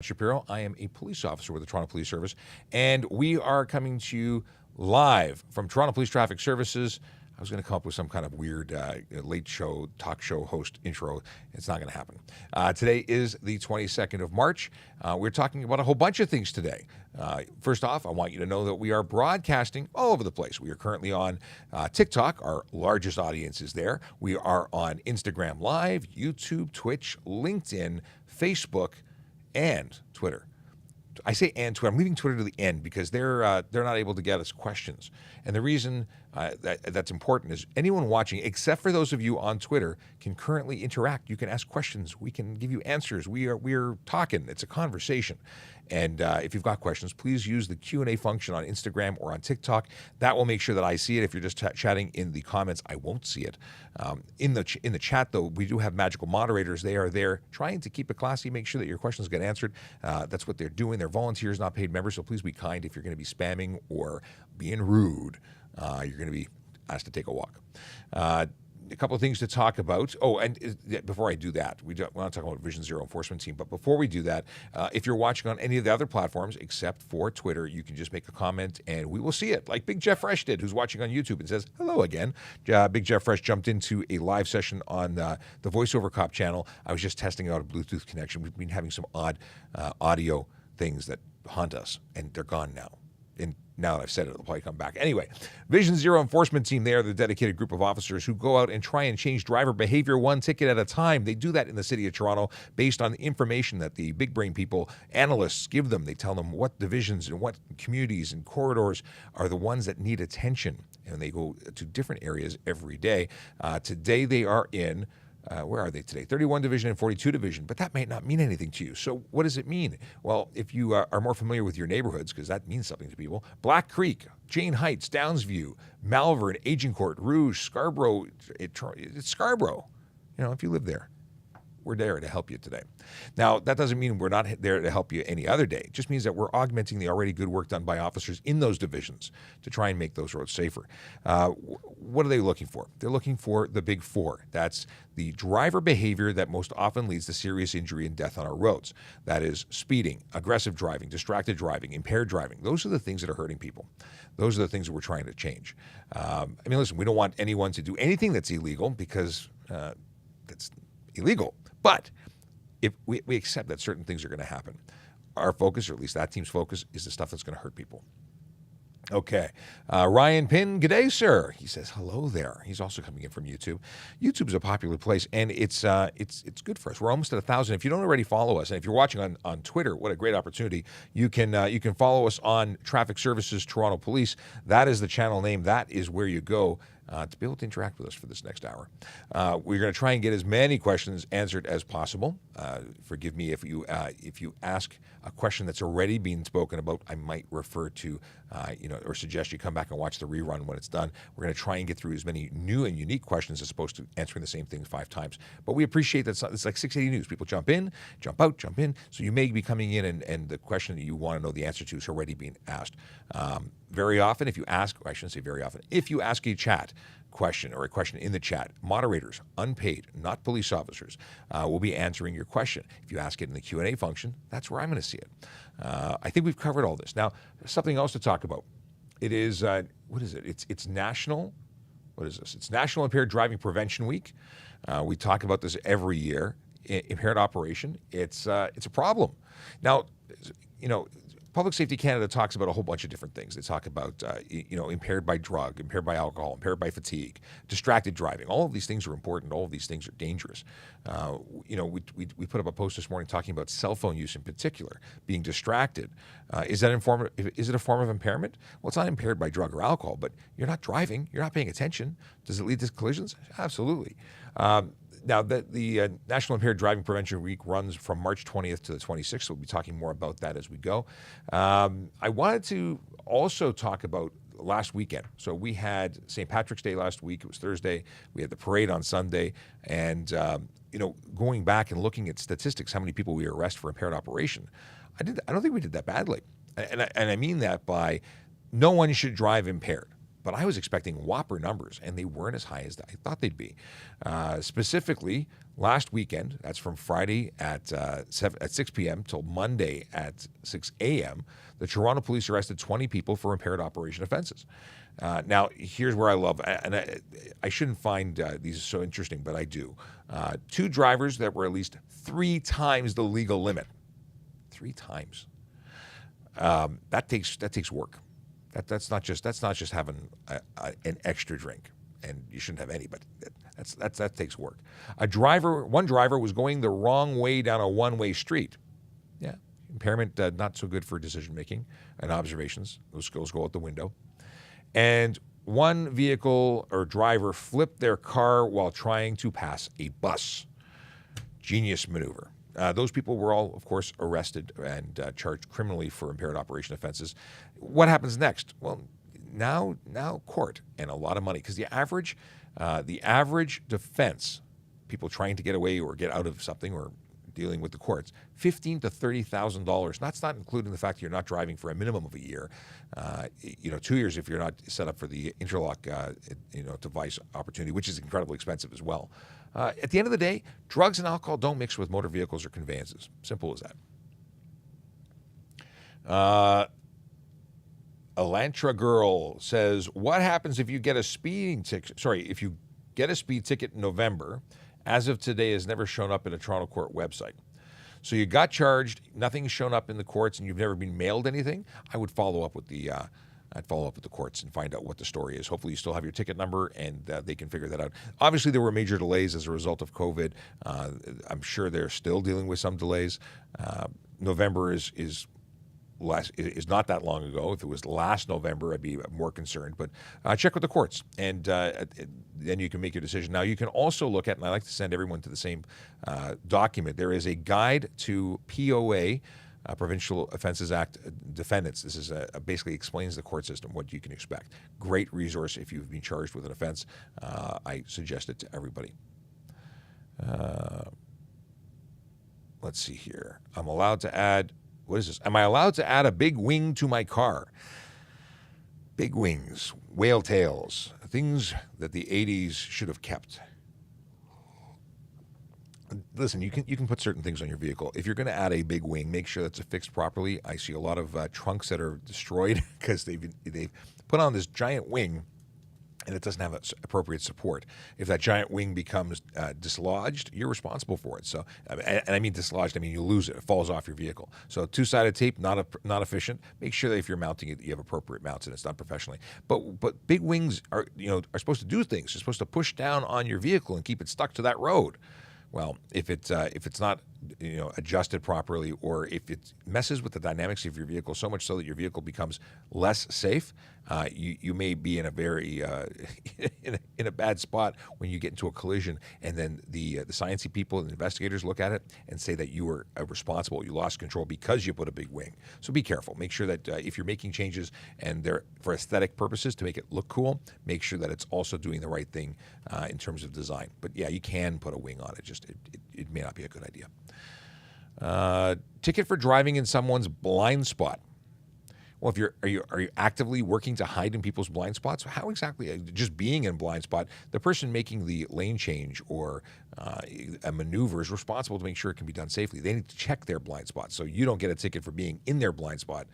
Shapiro. I am a police officer with the Toronto Police Service, and we are coming to you live from Toronto Police Traffic Services. I was going to come up with some kind of weird late show, talk show host intro. It's not going to happen. Today is the 22nd of March. We're talking about a whole bunch of things today. First off, I want you to know that we are broadcasting all over the place. We are currently on TikTok. Our largest audience is there. We are on Instagram Live, YouTube, Twitch, LinkedIn, Facebook, and Twitter. I say and Twitter. I'm leaving Twitter to the end because they're not able to get us questions. And the reason that's important is anyone watching, except for those of you on Twitter, can currently interact. You can ask questions. We can give you answers. We're talking. It's a conversation. And if you've got questions, please use the Q&A function on Instagram or on TikTok. That will make sure that I see it. If you're just chatting in the comments, I won't see it. In the chat, though, we do have magical moderators. They are there trying to keep it classy, make sure that your questions get answered. That's what they're doing. They're volunteers, not paid members, so please be kind. If you're going to be spamming or being rude, you're going to be asked to take a walk. A couple of things to talk about. Oh, and before I do that, we want to talk about Vision Zero Enforcement Team. But before we do that, if you're watching on any of the other platforms except for Twitter, you can just make a comment and we will see it. Like Big Jeff Fresh did, who's watching on YouTube and says, hello again. Big Jeff Fresh jumped into a live session on the VoiceOver Cop channel. I was just testing out a Bluetooth connection. We've been having some odd audio things that haunt us, and they're gone now. And now that I've said it, it'll probably come back. Anyway, Vision Zero Enforcement Team, they are the dedicated group of officers who go out and try and change driver behavior one ticket at a time. They do that in the city of Toronto based on the information that the big brain people, analysts, give them. They tell them what divisions and what communities and corridors are the ones that need attention. And they go to different areas every day. Today they are in... where are they today? 31 Division and 42 Division, but that might not mean anything to you. So what does it mean? Well, if you are more familiar with your neighborhoods, because that means something to people, Black Creek, Jane Heights, Downsview, Malvern, Agincourt, Rouge, Scarborough, it's Scarborough. You know, if you live there, we're there to help you today. Now, that doesn't mean we're not there to help you any other day. It just means that we're augmenting the already good work done by officers in those divisions to try and make those roads safer. What are they looking for? They're looking for the big four. That's the driver behavior that most often leads to serious injury and death on our roads. That is speeding, aggressive driving, distracted driving, impaired driving. Those are the things that are hurting people. Those are the things that we're trying to change. Listen, we don't want anyone to do anything that's illegal because that's illegal. But if we accept that certain things are going to happen, our focus, or at least that team's focus, is the stuff that's going to hurt people. Okay. Ryan Pinn, g'day, sir. He says hello there. He's also coming in from YouTube. YouTube's a popular place, and it's good for us. We're almost at 1,000. If you don't already follow us, and if you're watching on Twitter, what a great opportunity. You can follow us on Traffic Services Toronto Police. That is the channel name. That is where you go to be able to interact with us for this next hour. We're going to try and get as many questions answered as possible. Forgive me if you ask a question that's already been spoken about. I might refer to, or suggest you come back and watch the rerun when it's done. We're going to try and get through as many new and unique questions as opposed to answering the same thing 5 times. But we appreciate that it's like 680 News. People jump in, jump out, jump in. So you may be coming in and the question that you want to know the answer to is already being asked. Very often, if you ask, I shouldn't say very often, if you ask a chat question or a question in the chat, moderators, unpaid, not police officers, will be answering your question. If you ask it in the Q&A function, that's where I'm going to see it. I think we've covered all this. Now, something else to talk about. It is, what is it? It's National, what is this? It's National Impaired Driving Prevention Week. We talk about this every year. Impaired operation, it's a problem. Now, Public Safety Canada talks about a whole bunch of different things. They talk about, impaired by drug, impaired by alcohol, impaired by fatigue, distracted driving. All of these things are important. All of these things are dangerous. We put up a post this morning talking about cell phone use in particular, being distracted. Is it a form of impairment? Well, it's not impaired by drug or alcohol, but you're not driving. You're not paying attention. Does it lead to collisions? Absolutely. Now, the National Impaired Driving Prevention Week runs from March 20th to the 26th. So we'll be talking more about that as we go. I wanted to also talk about last weekend. So we had St. Patrick's Day last week. It was Thursday. We had the parade on Sunday. And, going back and looking at statistics, how many people we arrest for impaired operation, I don't think we did that badly. And I mean that by no one should drive impaired. but I was expecting whopper numbers, and they weren't as high as I thought they'd be. Specifically, last weekend, that's from Friday at 6 p.m. till Monday at 6 a.m., the Toronto police arrested 20 people for impaired operation offenses. Now, here's where I love, and I shouldn't find these so interesting, but I do. 2 drivers that were at least 3 times the legal limit. 3 times. That takes work. That's not just having an extra drink, and you shouldn't have any, but that takes work. One driver was going the wrong way down a one-way street. Yeah, impairment not so good for decision making and observations. Those skills go out the window. And one vehicle or driver flipped their car while trying to pass a bus. Genius maneuver. Those people were all, of course, arrested and charged criminally for impaired operation offenses. What happens next? Well, now court and a lot of money, because the average defense, people trying to get away or get out of something or dealing with the courts, $15,000 to $30,000. That's not including the fact you're not driving for a minimum of a year. 2 years if you're not set up for the interlock, device opportunity, which is incredibly expensive as well. At the end of the day, drugs and alcohol don't mix with motor vehicles or conveyances. Simple as that. Elantra Girl says, what happens if you get a speeding ticket? Sorry, if you get a speed ticket in November, as of today has never shown up in a Toronto court website. So you got charged, nothing's shown up in the courts, and you've never been mailed anything. I would follow up with the courts and find out what the story is. Hopefully you still have your ticket number and they can figure that out. Obviously, there were major delays as a result of COVID. I'm sure they're still dealing with some delays. November is not that long ago. If it was last November, I'd be more concerned. But check with the courts, and then you can make your decision. Now, you can also look at, and I like to send everyone to the same document. There is a guide to POA, Provincial Offences Act defendants. This is basically explains the court system, what you can expect. Great resource if you've been charged with an offense. I suggest it to everybody. Let's see here. I'm allowed to add. What is this? Am I allowed to add a big wing to my car? Big wings, whale tails, things that the 80s should have kept. Listen, you can put certain things on your vehicle. If you're going to add a big wing, make sure that's affixed properly. I see a lot of trunks that are destroyed because they've put on this giant wing and it doesn't have appropriate support. If that giant wing becomes dislodged, you're responsible for it. So, and I mean dislodged, I mean you lose it. It falls off your vehicle. So two-sided tape, not efficient. Make sure that if you're mounting it, you have appropriate mounts and it's done professionally. But big wings are supposed to do things. They're supposed to push down on your vehicle and keep it stuck to that road. Well, if it's not adjusted properly, or if it messes with the dynamics of your vehicle so much so that your vehicle becomes less safe, you may be in a very in a bad spot when you get into a collision, and then the sciencey people and investigators look at it and say that you were responsible, you lost control because you put a big wing. So be careful. Make sure that if you're making changes and they're for aesthetic purposes to make it look cool, make sure that it's also doing the right thing in terms of design. But yeah, you can put a wing on it. Just it may not be a good idea. Ticket for driving in someone's blind spot. Well, are you actively working to hide in people's blind spots? How exactly? Just being in blind spot, the person making the lane change or a maneuver is responsible to make sure it can be done safely. They need to check their blind spot, so you don't get a ticket for being in their blind spot.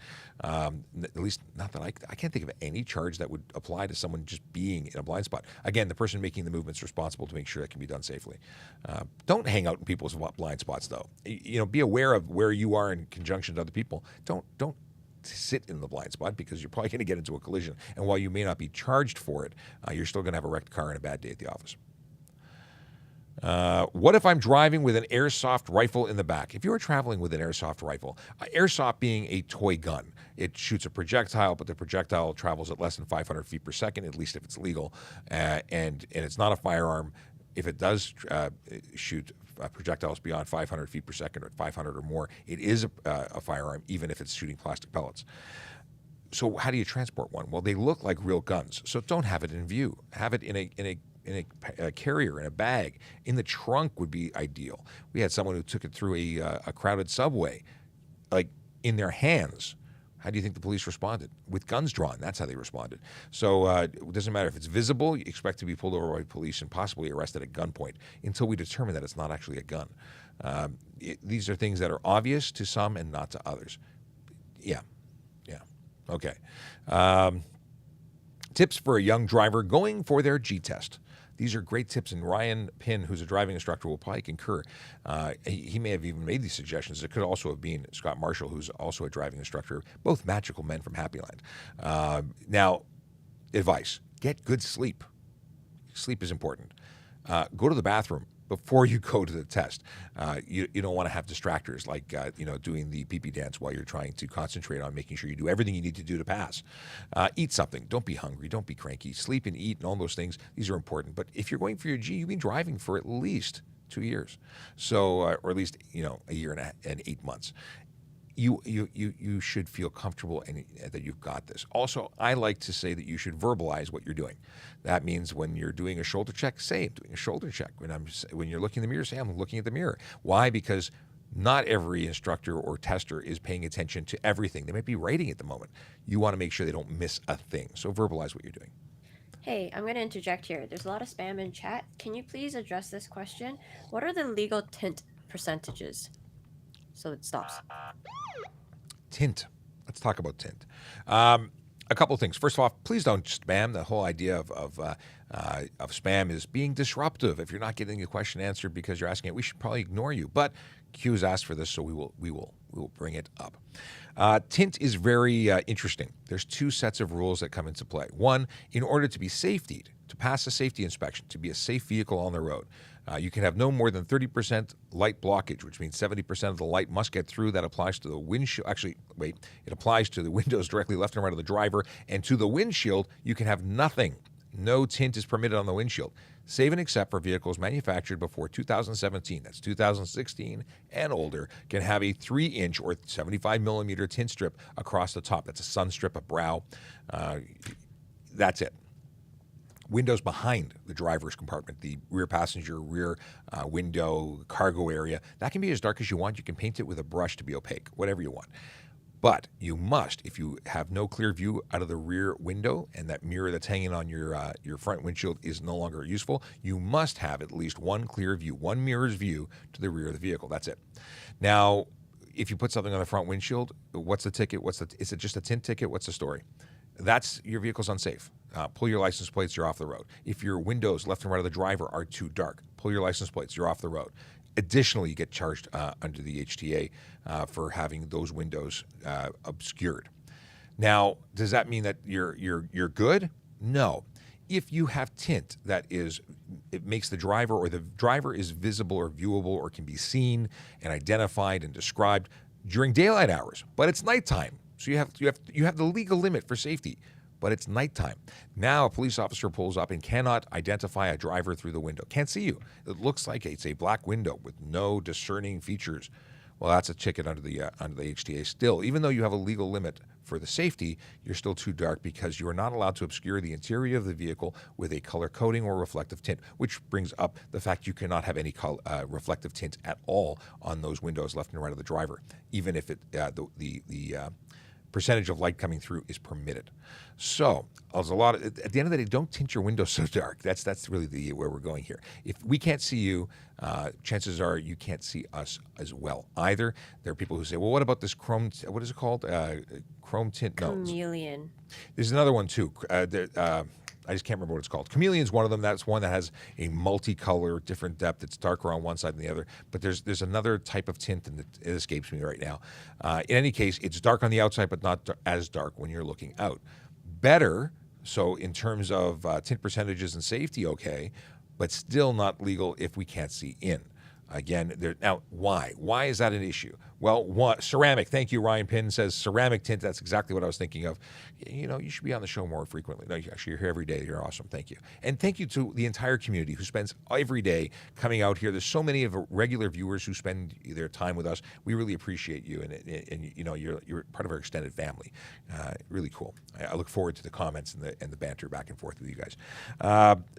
At least, not that I can't think of any charge that would apply to someone just being in a blind spot. Again, the person making the movement is responsible to make sure it can be done safely. Don't hang out in people's blind spots, though. Be aware of where you are in conjunction to other people. Don't sit in the blind spot, because you're probably going to get into a collision. And while you may not be charged for it, you're still going to have a wrecked car and a bad day at the office. What if I'm driving with an airsoft rifle in the back? If you are traveling with an airsoft rifle, airsoft being a toy gun, it shoots a projectile, but the projectile travels at less than 500 feet per second, at least if it's legal, and it's not a firearm. If it does shoot projectiles beyond 500 feet per second, or 500 or more, it is a firearm, even if it's shooting plastic pellets. So how do you transport one? Well, they look like real guns, so don't have it in view. Have it in a carrier, in a bag. In the trunk would be ideal. We had someone who took it through a crowded subway, like in their hands. How do you think the police responded? With guns drawn. That's how they responded. So it doesn't matter if it's visible. You expect to be pulled over by police and possibly arrested at gunpoint until we determine that it's not actually a gun. These are things that are obvious to some and not to others. Yeah. Okay. Tips for a young driver going for their G test. These are great tips, and Ryan Pinn, who's a driving instructor, will probably concur. He may have even made these suggestions. It could also have been Scott Marshall, who's also a driving instructor, both magical men from Happy Land. Now, advice: get good sleep. Sleep is important. Go to the bathroom before you go to the test. You don't want to have distractors like doing the pee-pee dance while you're trying to concentrate on making sure you do everything you need to do to pass. Eat something. Don't be hungry. Don't be cranky. Sleep and eat and all those things. These are important. But if you're going for your G, you've been driving for at least 2 years, so or at least a year and 8 months. You should feel comfortable and that you've got this. Also, I like to say that you should verbalize what you're doing. That means when you're doing a shoulder check, say I'm doing a shoulder check. When you're looking in the mirror, say I'm looking at the mirror. Why? Because not every instructor or tester is paying attention to everything. They might be writing at the moment. You want to make sure they don't miss a thing. So verbalize what you're doing. Hey, I'm going to interject here. There's a lot of spam in chat. Can you please address this question? What are the legal tint percentages? So it stops. Tint. Let's talk about tint. A couple of things. First of all, please don't spam. The whole idea of spam is being disruptive. If you're not getting a question answered because you're asking it, we should probably ignore you. But Q's asked for this, so we will bring it up. Tint is very interesting. There's 2 sets of rules that come into play. One, in order to be safetied, to pass a safety inspection, to be a safe vehicle on the road, you can have no more than 30% light blockage, which means 70% of the light must get through. That applies to the windshield. Actually, wait, it applies to the windows directly left and right of the driver. And to the windshield, you can have nothing. No tint is permitted on the windshield, save and except for vehicles manufactured before 2017. That's 2016 and older, can have a 3-inch or 75-millimeter tint strip across the top. That's a sun strip, a brow. That's it. Windows behind the driver's compartment, the rear passenger, rear window, cargo area, that can be as dark as you want. You can paint it with a brush to be opaque, whatever you want. But you must, if you have no clear view out of the rear window and that mirror that's hanging on your front windshield is no longer useful, you must have at least one clear view, one mirror's view to the rear of the vehicle. That's it. Now, if you put something on the front windshield, what's the ticket? Is it just a tint ticket? What's the story? That's your vehicle's unsafe. Pull your license plates, you're off the road. If your windows left and right of the driver are too dark, pull your license plates, you're off the road. Additionally, you get charged under the HTA for having those windows obscured. Now, does that mean that you're good? No. If you have tint it makes the driver or the driver is visible or viewable or can be seen and identified and described during daylight hours, but it's nighttime. So you have the legal limit for safety, but it's nighttime. Now a police officer pulls up and cannot identify a driver through the window. Can't see you. It looks like it's a black window with no discerning features. Well, that's a ticket under the HTA still. Even though you have a legal limit for the safety, you're still too dark because you are not allowed to obscure the interior of the vehicle with a color coating or reflective tint, which brings up the fact you cannot have any reflective tint at all on those windows left and right of the driver, even if the percentage of light coming through is permitted. So there's a lot of, at the end of the day, don't tint your windows so dark. That's really where we're going here. If we can't see you, chances are you can't see us as well either. There are people who say, well, what about this chrome, what is it called? Chrome tint? No. Chameleon. There's another one too. I just can't remember what it's called. Chameleon's one of them. That's one that has a multicolor, different depth. It's darker on one side than the other. But there's another type of tint, and it escapes me right now. In any case, it's dark on the outside, but not as dark when you're looking out. Better, so in terms of tint percentages and safety, okay, but still not legal if we can't see in. Again, now, why? Why is that an issue? Well, ceramic. Thank you, Ryan Pinn says ceramic tint. That's exactly what I was thinking of. You know, you should be on the show more frequently. No, actually, you're here every day. You're awesome. Thank you. And thank you to the entire community who spends every day coming out here. There's so many of our regular viewers who spend their time with us. We really appreciate you, and you know, you're part of our extended family. Really cool. I look forward to the comments and the banter back and forth with you guys.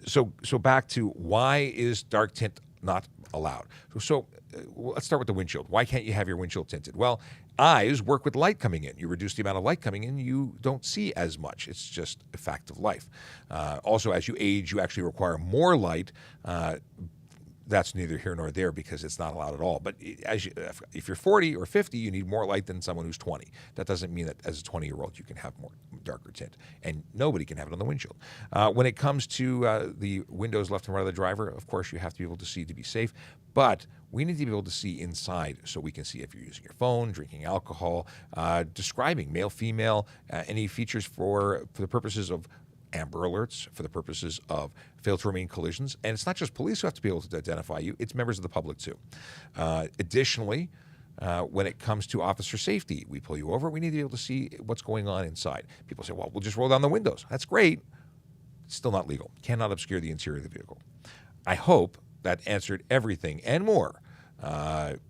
So back to why is dark tint not allowed. Well, let's start with the windshield. Why can't you have your windshield tinted? Well, eyes work with light coming in. You reduce the amount of light coming in, you don't see as much. It's just a fact of life. Also, as you age, you actually require more light. That's neither here nor there because it's not allowed at all. But if you're 40 or 50, you need more light than someone who's 20. That doesn't mean that as a 20-year-old you can have more darker tint, and nobody can have it on the windshield. When it comes to the windows left and right of the driver, of course you have to be able to see to be safe, but we need to be able to see inside so we can see if you're using your phone, drinking alcohol, describing male, female, any features for the purposes of Amber Alerts, for the purposes of fail to remain collisions. And it's not just police who have to be able to identify you, it's members of the public too. Additionally, when it comes to officer safety, we pull you over, we need to be able to see what's going on inside. People say, well, we'll just roll down the windows. That's great. It's still not legal. Cannot obscure the interior of the vehicle. I hope that answered everything and more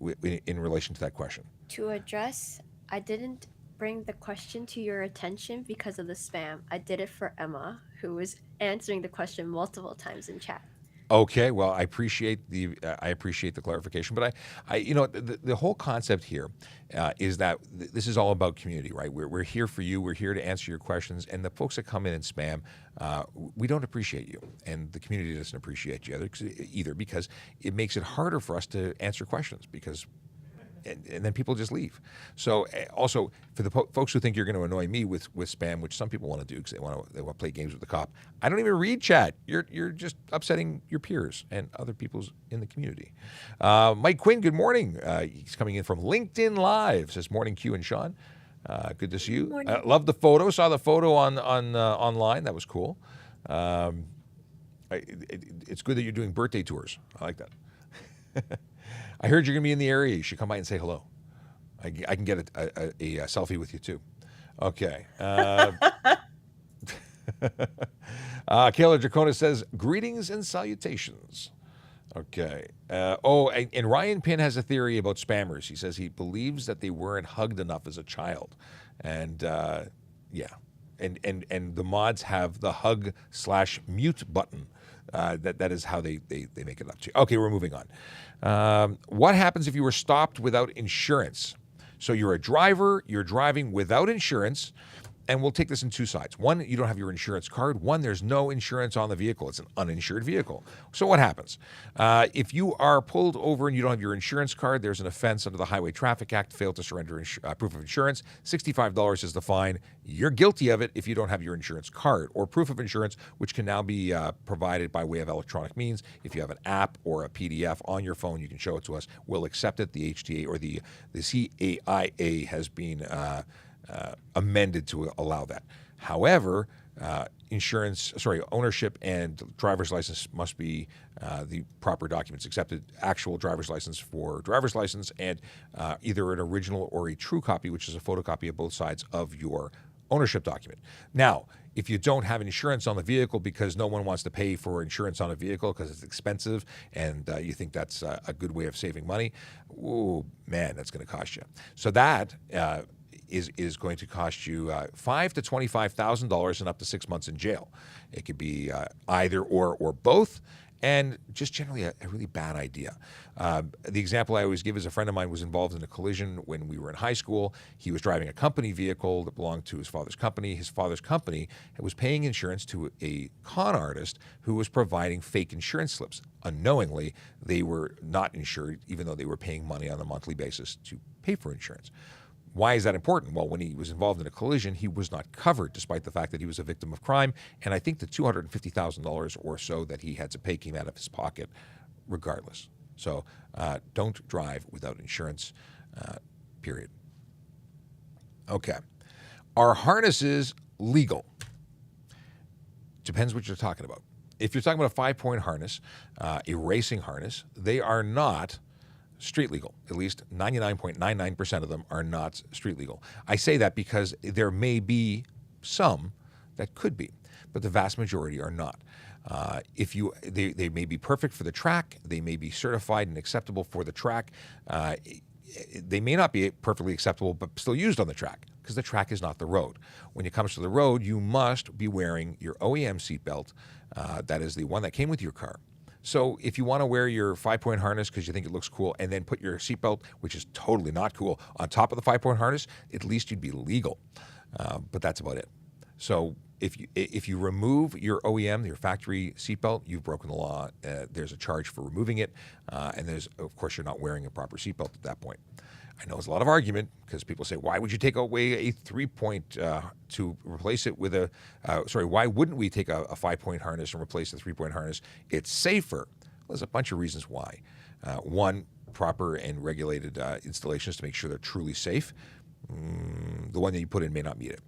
in relation to that question. To address, I didn't bring the question to your attention because of the spam. I did it for Emma, who was answering the question multiple times in chat. Okay, well, I appreciate the clarification, but the whole concept here is that this is all about community, right? We're here for you. We're here to answer your questions, and the folks that come in and spam, we don't appreciate you, and the community doesn't appreciate you either because it makes it harder for us to answer questions because. And then people just leave. So also for the folks who think you're going to annoy me with spam, which some people want to do because they want to play games with the cop. I don't even read chat. You're just upsetting your peers and other people's in the community. Mike Quinn, good morning. He's coming in from LinkedIn Live. Says morning, Q and Sean. Good to see you. Love the photo. Saw the photo on online. That was cool. It's good that you're doing birthday tours. I like that. I heard you're going to be in the area. You should come by and say hello. I can get a selfie with you, too. Okay. Kayla Dracona says, greetings and salutations. Okay. And Ryan Pinn has a theory about spammers. He says he believes that they weren't hugged enough as a child. And, yeah. And the mods have the hug/mute button. That is how they make it up to you. Okay, we're moving on. What happens if you were stopped without insurance? So you're a driver, you're driving without insurance, and we'll take this in two sides. One, you don't have your insurance card. One, there's no insurance on the vehicle. It's an uninsured vehicle. So what happens? If you are pulled over and you don't have your insurance card, there's an offense under the Highway Traffic Act, fail to surrender proof of insurance. $65 is the fine. You're guilty of it if you don't have your insurance card or proof of insurance, which can now be provided by way of electronic means. If you have an app or a PDF on your phone, you can show it to us. We'll accept it. The HTA or the CAIA has been amended to allow that. However, ownership and driver's license must be the proper documents accepted. Actual driver's license for driver's license and either an original or a true copy, which is a photocopy of both sides of your ownership document. Now, if you don't have insurance on the vehicle because no one wants to pay for insurance on a vehicle because it's expensive and you think that's a good way of saving money, ooh, man, that's going to cost you. So that is going to cost you $5,000 to $25,000 and up to 6 months in jail. It could be either or both, and just generally a really bad idea. The example I always give is a friend of mine was involved in a collision when we were in high school. He was driving a company vehicle that belonged to his father's company. His father's company was paying insurance to a con artist who was providing fake insurance slips. Unknowingly, they were not insured, even though they were paying money on a monthly basis to pay for insurance. Why is that important? Well, when he was involved in a collision, he was not covered despite the fact that he was a victim of crime. And I think the $250,000 or so that he had to pay came out of his pocket regardless. So don't drive without insurance, period. Okay. Are harnesses legal? Depends what you're talking about. If you're talking about a 5-point harness, a racing harness, they are not street legal. At least 99.99% of them are not street legal. I say that because there may be some that could be, but the vast majority are not. They may be perfect for the track. They may be certified and acceptable for the track. They may not be perfectly acceptable, but still used on the track because the track is not the road. When it comes to the road, you must be wearing your OEM seatbelt. That is the one that came with your car. So if you want to wear your 5-point harness because you think it looks cool, and then put your seatbelt, which is totally not cool, on top of the 5-point harness, at least you'd be legal. But that's about it. So if you remove your OEM, your factory seatbelt, you've broken the law. There's a charge for removing it, and of course, you're not wearing a proper seatbelt at that point. I know there's a lot of argument because people say, why would you take away a 3-point to replace it with why wouldn't we take a 5-point harness and replace the 3-point harness? It's safer. Well, there's a bunch of reasons why. One, proper and regulated installations to make sure they're truly safe. The one that you put in may not meet it,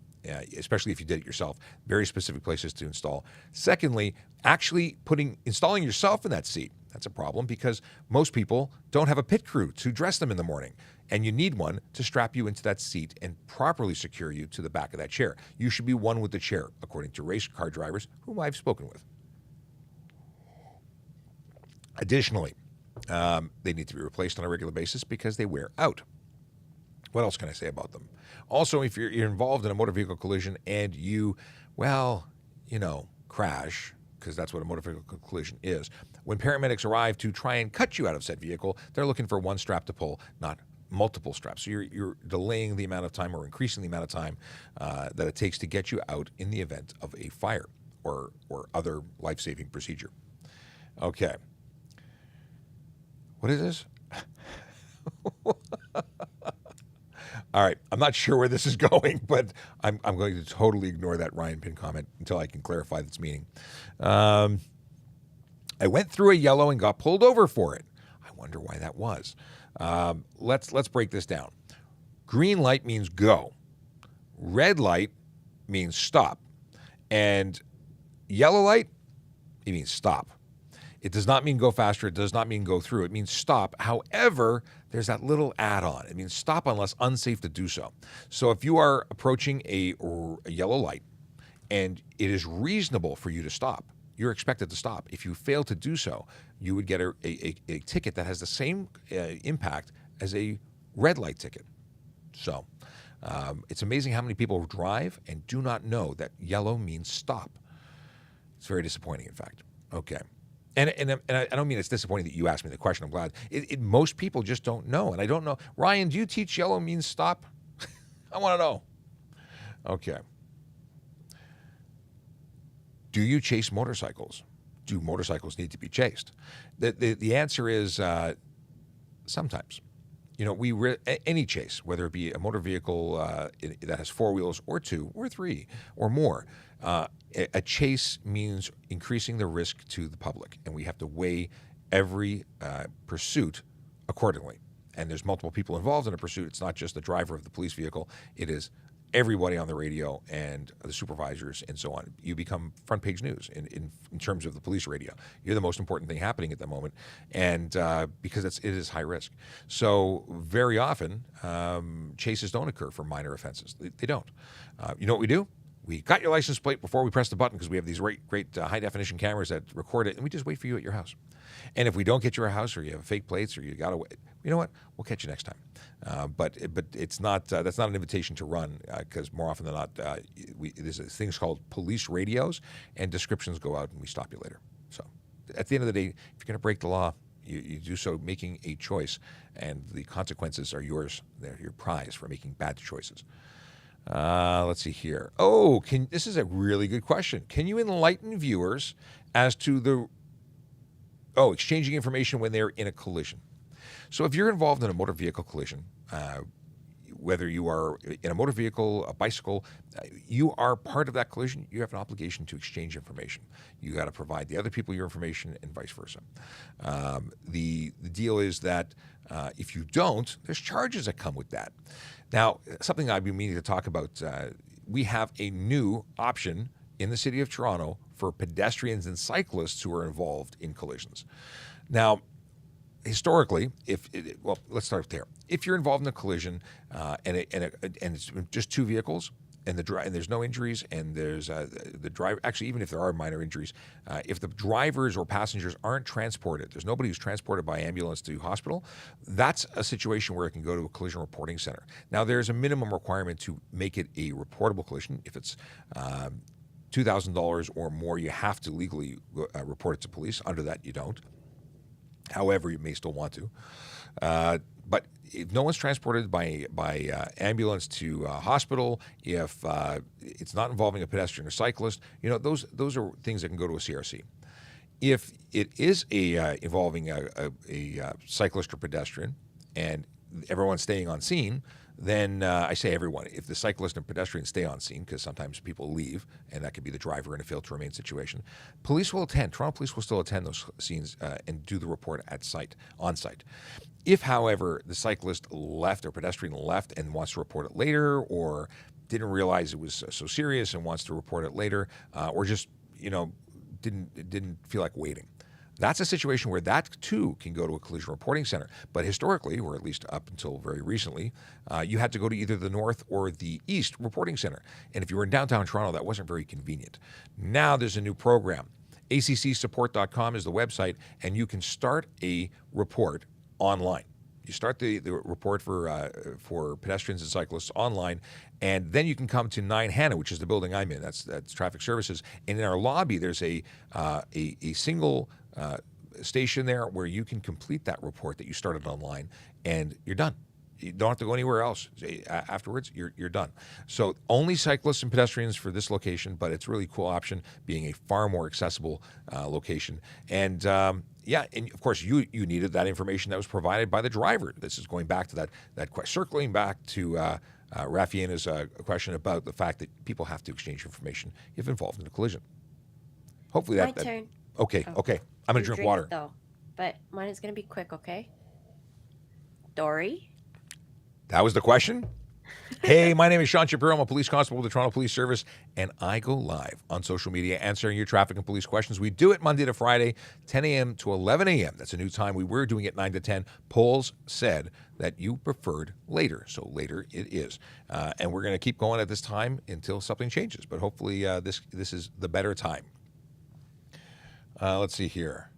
especially if you did it yourself. Very specific places to install. Secondly, actually installing yourself in that seat. That's a problem because most people don't have a pit crew to dress them in the morning. And you need one to strap you into that seat and properly secure you to the back of that chair. You should be one with the chair, according to race car drivers whom I've spoken with. Additionally, they need to be replaced on a regular basis because they wear out. What else can I say about them? Also, if you're involved in a motor vehicle collision and you crash, because that's what a motor vehicle collision is, when paramedics arrive to try and cut you out of said vehicle, they're looking for one strap to pull, not multiple straps. So you're delaying the amount of time or increasing the amount of time that it takes to get you out in the event of a fire or other life-saving procedure. Okay. What is this? All right. I'm not sure where this is going, but I'm going to totally ignore that Ryan Pin comment until I can clarify its meaning. I went through a yellow and got pulled over for it. I wonder why that was. Let's break this down. Green light means go. Red light means stop. And yellow light, it means stop. It does not mean go faster. It does not mean go through. It means stop. However, there's that little add-on. It means stop unless unsafe to do so. So if you are approaching a yellow light and it is reasonable for you to stop, you're expected to stop. If you fail to do so, you would get a ticket that has the same impact as a red light ticket. So it's amazing how many people drive and do not know that yellow means stop. It's very disappointing, in fact. Okay. And I don't mean it's disappointing that you asked me the question. I'm glad. Most people just don't know, and I don't know. Ryan, do you teach yellow means stop? I want to know. Okay. Do you chase motorcycles? Do motorcycles need to be chased? The answer is sometimes. Any chase, whether it be a motor vehicle that has 4 wheels or 2 or 3 or more, a chase means increasing the risk to the public, and we have to weigh every pursuit accordingly. And there's multiple people involved in a pursuit. It's not just the driver of the police vehicle. It is everybody on the radio and the supervisors and so on. You become front page news in terms of the police radio. You're the most important thing happening at the moment, and because it is high risk. So very often, chases don't occur for minor offenses. They don't. You know what we do? We got your license plate before we press the button because we have these great high-definition cameras that record it, and we just wait for you at your house. And if we don't get you a house or you have fake plates or you got to wait, you know what? We'll catch you next time. But it's not that's not an invitation to run because more often than not, there's things called police radios, and descriptions go out and we stop you later. So at the end of the day, if you're going to break the law, you do so making a choice, and the consequences are yours. They're your prize for making bad choices. Let's see here. This is a really good question. Can you enlighten viewers as to exchanging information when they're in a collision? So if you're involved in a motor vehicle collision, whether you are in a motor vehicle, a bicycle, you are part of that collision, you have an obligation to exchange information. You got to provide the other people your information and vice versa. The deal is that if you don't, there's charges that come with that. Now, something I've been meaning to talk about, we have a new option in the city of Toronto for pedestrians and cyclists who are involved in collisions. Now, historically, let's start there. If you're involved in a collision and it's just 2 vehicles and there's no injuries and there's the driver, actually even if there are minor injuries, if the drivers or passengers aren't transported, there's nobody who's transported by ambulance to hospital, that's a situation where it can go to a collision reporting center. Now there's a minimum requirement to make it a reportable collision if it's $2,000 or more, you have to legally report it to police. Under that, you don't. However, you may still want to. But if no one's transported by ambulance to hospital, if it's not involving a pedestrian or cyclist, those are things that can go to a CRC. If it is involving a cyclist or pedestrian, and everyone's staying on scene, then I say everyone. If the cyclist and pedestrian stay on scene, because sometimes people leave, and that could be the driver in a fail to remain situation, police will attend. Toronto Police will still attend those scenes and do the report on site. If, however, the cyclist left or pedestrian left and wants to report it later, or didn't realize it was so serious and wants to report it later, or just didn't feel like waiting, that's a situation where that too can go to a collision reporting center. But historically, or at least up until very recently, you had to go to either the north or the east reporting center. And if you were in downtown Toronto, that wasn't very convenient. Now there's a new program. ACCsupport.com is the website, and you can start a report online. You start the report for pedestrians and cyclists online, and then you can come to 9 Hannah, which is the building I'm in. That's traffic services. And in our lobby, there's a single station there where you can complete that report that you started online, and you're done. You don't have to go anywhere else. Afterwards, you're done. So only cyclists and pedestrians for this location, but it's a really cool option, being a far more accessible location. And and of course, you needed that information that was provided by the driver. This is going back to that question, circling back to Rafiana's question about the fact that people have to exchange information if involved in a collision. Hopefully My turn. Okay. I'm going to drink water. It, though, but mine is going to be quick, okay? Dory? That was the question? Hey, my name is Sean Shapiro. I'm a police constable with the Toronto Police Service, and I go live on social media answering your traffic and police questions. We do it Monday to Friday, 10 a.m. to 11 a.m. That's a new time. We were doing it 9 to 10. Polls said that you preferred later, so later it is. And we're going to keep going at this time until something changes, but hopefully this is the better time. Let's see here.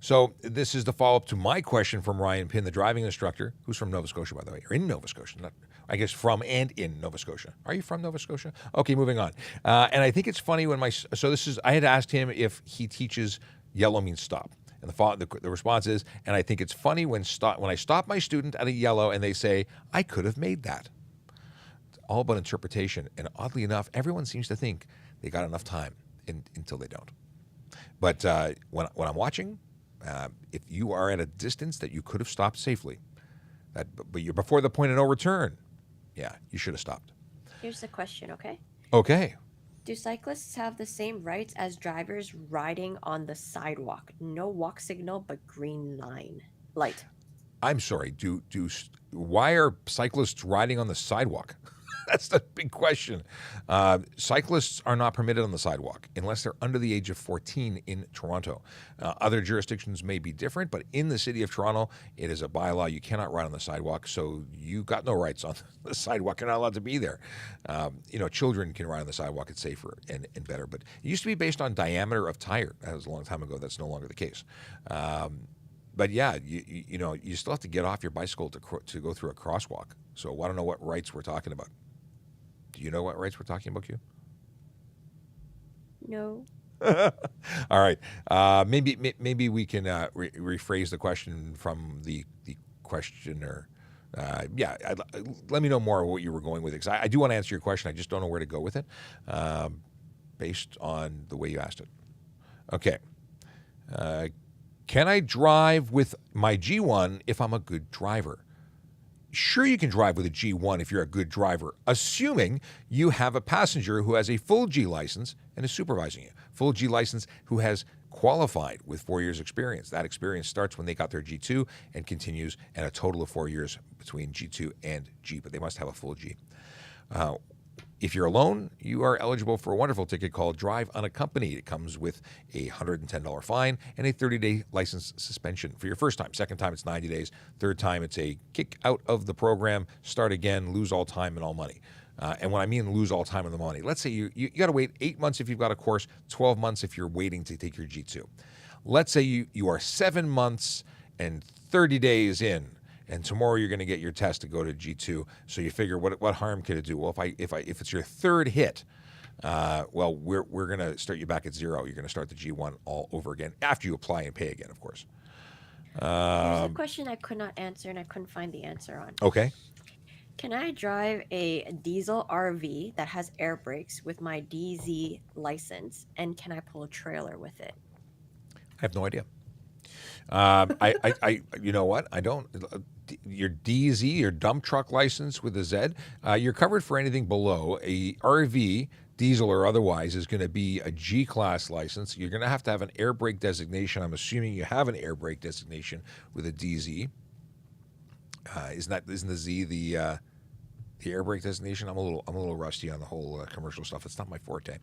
So this is the follow-up to my question from Ryan Pinn, the driving instructor, who's from Nova Scotia, by the way, or in Nova Scotia. I guess from and in Nova Scotia. Are you from Nova Scotia? Okay, moving on. And I think it's funny when I had asked him if he teaches yellow means stop. And the response is, and I think it's funny when I stop my student at a yellow and they say, I could have made that. It's all about interpretation. And oddly enough, everyone seems to think they got enough time until they don't. But when I'm watching, if you are at a distance that you could have stopped safely, but you're before the point of no return, you should have stopped. Here's the question, okay? Okay. Do cyclists have the same rights as drivers riding on the sidewalk? No walk signal, but green light. I'm sorry. Why are cyclists riding on the sidewalk? That's the big question. Cyclists are not permitted on the sidewalk unless they're under the age of 14 in Toronto. Other jurisdictions may be different, but in the city of Toronto, it is a bylaw. You cannot ride on the sidewalk, so you got no rights on the sidewalk. You're not allowed to be there. Children can ride on the sidewalk. It's safer and better. But it used to be based on diameter of tire. That was a long time ago. That's no longer the case. But yeah, you still have to get off your bicycle to go through a crosswalk. So I don't know what rights we're talking about. Do you know what rights we're talking about, Q? No. All right. Maybe we can rephrase the question from the questioner. Let me know more what you were going with it, because I do want to answer your question. I just don't know where to go with it based on the way you asked it. Okay. Can I drive with my G1 if I'm a good driver? Sure, you can drive with a G1 if you're a good driver, assuming you have a passenger who has a full G license and is supervising you. Full G license who has qualified with 4 years experience. That experience starts when they got their G2 and continues at a total of 4 years between G2 and G, but they must have a full G. If you're alone, you are eligible for a wonderful ticket called Drive Unaccompanied. It comes with a $110 fine and a 30-day license suspension for your first time. Second time, it's 90 days. Third time, it's a kick out of the program, start again, lose all time and all money. And when I mean lose all time and the money, let's say you got to wait 8 months if you've got a course, 12 months if you're waiting to take your G2. Let's say you are 7 months and 30 days in, and tomorrow you're going to get your test to go to G2. So you figure, what harm could it do? Well, if it's your third hit, well, we're going to start you back at 0. You're going to start the G1 all over again after you apply and pay again, of course. Here's a question I could not answer and I couldn't find the answer on. Okay. Can I drive a diesel RV that has air brakes with my DZ license, and can I pull a trailer with it? I have no idea. You know what? I don't. Your DZ, your dump truck license with a Z, you're covered for anything below a RV, diesel or otherwise, is going to be a G-class license. You're going to have an air brake designation. I'm assuming you have an air brake designation with a DZ. Isn't the Z the air brake designation? I'm a little rusty on the whole commercial stuff. It's not my forte.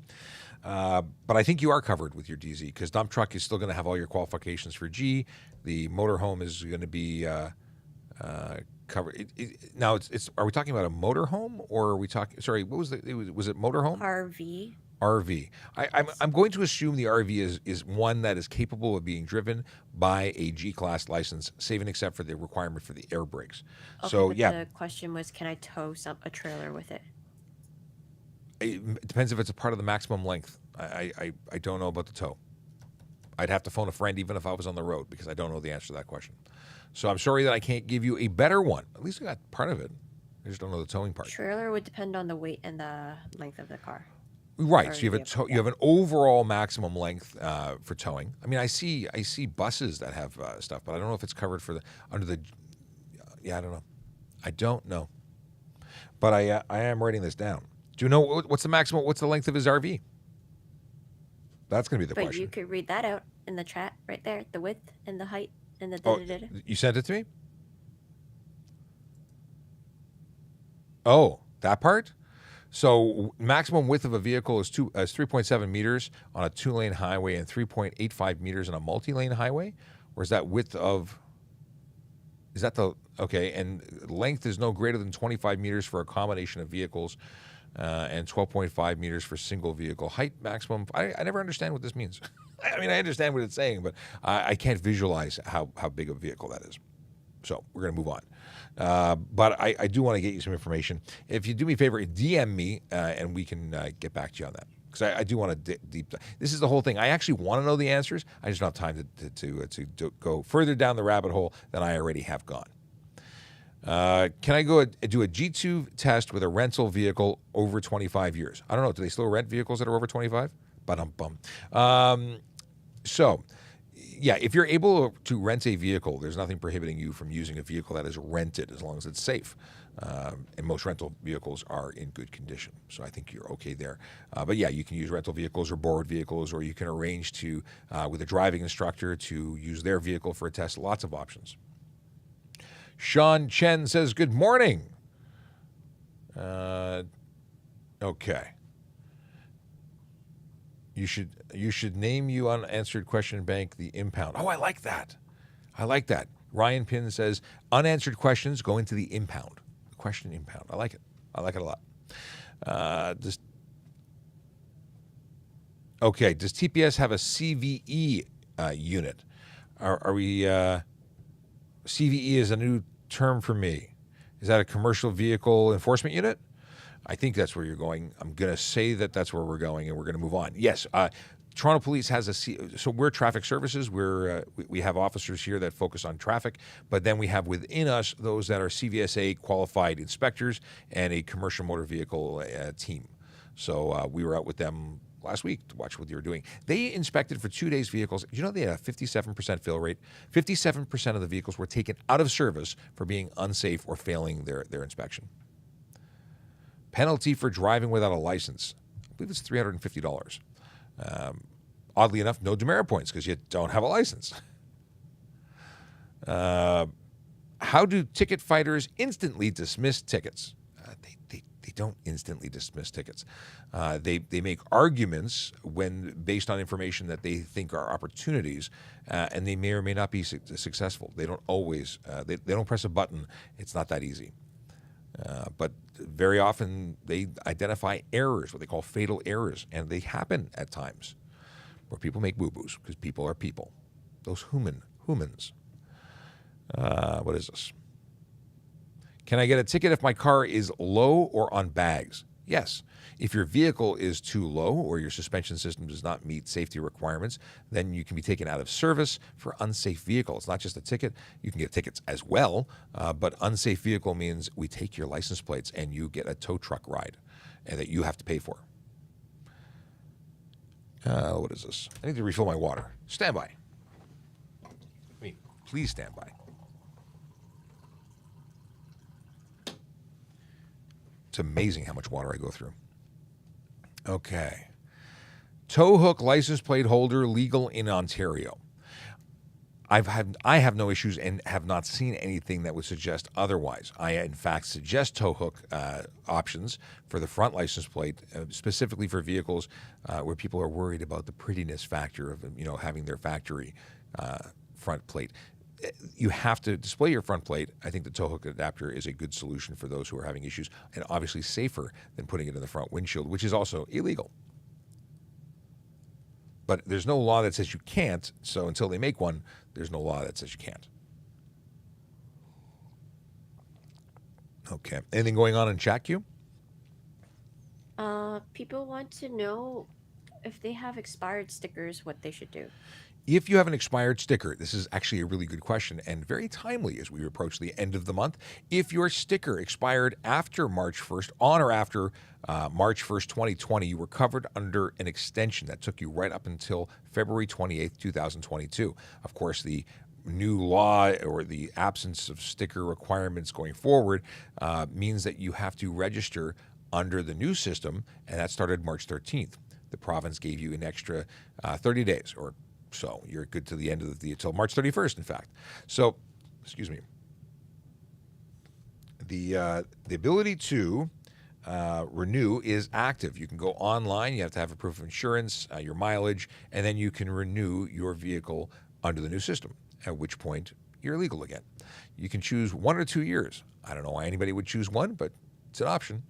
But I think you are covered with your DZ, because dump truck is still going to have all your qualifications for G. The motorhome is going to be covered. Now, are we talking about a motorhome, or are we talking? Sorry, what was was it motorhome? RV. RV. I'm going to assume the RV is one that is capable of being driven by a G-class license, save and except for the requirement for the air brakes. Okay, so but yeah, the question was, can I tow a trailer with it? it depends if it's a part of the maximum length. I don't know about the tow. I'd have to phone a friend even if I was on the road, because I don't know the answer to that question. So I'm sorry that I can't give you a better one. At least I got part of it. I just don't know the towing part. Trailer would depend on the weight and the length of the car. Right, so you have an overall maximum length for towing. I mean, I see buses that have stuff, but I don't know if it's covered for under the. Yeah, I don't know. I don't know, but I am writing this down. Do you know what's the maximum? What's the length of his RV? That's going to be the question. But you could read that out in the chat right there, the width and the height and the Oh, da-da-da-da. you sent it to me? Oh, that part? So maximum width of a vehicle is 3.7 meters on a 2-lane highway and 3.85 meters on a multi-lane highway? Or is that width of... Is that the... Okay, and length is no greater than 25 meters for a combination of vehicles and 12.5 meters for single vehicle. Height maximum... I never understand what this means. I mean, I understand what it's saying, but I can't visualize how big a vehicle that is. So we're going to move on. But I do want to get you some information. If you do me a favor, DM me, and we can get back to you on that. Because I do want to deep dive. This is the whole thing. I actually want to know the answers. I just don't have time to go further down the rabbit hole than I already have gone. Can I go do a G2 test with a rental vehicle over 25 years? I don't know. Do they still rent vehicles that are over 25? Ba-dum-bum. So... Yeah, if you're able to rent a vehicle, there's nothing prohibiting you from using a vehicle that is rented as long as it's safe. And most rental vehicles are in good condition. So I think you're okay there. But yeah, you can use rental vehicles or borrowed vehicles, or you can arrange to, with a driving instructor, to use their vehicle for a test. Lots of options. Sean Chen says, good morning. Okay. You should name you unanswered question bank the impound. Oh, I like that. Ryan Pin says unanswered questions go into the impound. Question impound. I like it. I like it a lot. Does TPS have a CVE unit? Are we? CVE is a new term for me. Is that a commercial vehicle enforcement unit? I think that's where you're going. I'm going to say that's where we're going, and we're going to move on. Yes, Toronto Police has so we're traffic services. We have officers here that focus on traffic, but then we have within us those that are CVSA qualified inspectors and a commercial motor vehicle team. So we were out with them last week to watch what they were doing. They inspected for 2 days vehicles. You know, they had a 57% fill rate. 57% of the vehicles were taken out of service for being unsafe or failing their inspection. Penalty for driving without a license. I believe it's $350. Oddly enough, no demerit points because you don't have a license. How do ticket fighters instantly dismiss tickets? They don't instantly dismiss tickets. They make arguments based on information that they think are opportunities, and they may or may not be successful. They don't always. They don't press a button. It's not that easy. But very often they identify errors, what they call fatal errors, and they happen at times where people make boo-boos because people are people. Those humans. What is this? Can I get a ticket if my car is low or on bags? Yes. If your vehicle is too low or your suspension system does not meet safety requirements, then you can be taken out of service for unsafe vehicle. It's not just a ticket. You can get tickets as well, but unsafe vehicle means we take your license plates and you get a tow truck ride and that you have to pay for. What is this? I need to refill my water. Stand by. Please stand by. It's amazing how much water I go through. Okay. Tow hook license plate holder legal in Ontario. I have no issues and have not seen anything that would suggest otherwise. I, in fact, suggest tow hook options for the front license plate, specifically for vehicles where people are worried about the prettiness factor of having their factory front plate. You have to display your front plate. I think the tow hook adapter is a good solution for those who are having issues, and obviously safer than putting it in the front windshield, which is also illegal. But there's no law that says you can't, so until they make one, there's no law that says you can't. Okay. Anything going on in chat queue? People want to know if they have expired stickers, what they should do. If you have an expired sticker, this is actually a really good question and very timely as we approach the end of the month. If your sticker expired after March 1st, on or after March 1st, 2020, you were covered under an extension that took you right up until February 28th, 2022. Of course, the new law or the absence of sticker requirements going forward means that you have to register under the new system, and that started March 13th. The province gave you an extra 30 days or so. You're good to the end of until March 31st, in fact. So, excuse me. The ability to renew is active. You can go online. You have to have a proof of insurance, your mileage, and then you can renew your vehicle under the new system, at which point you're legal again. You can choose 1 or 2 years. I don't know why anybody would choose one, but it's an option.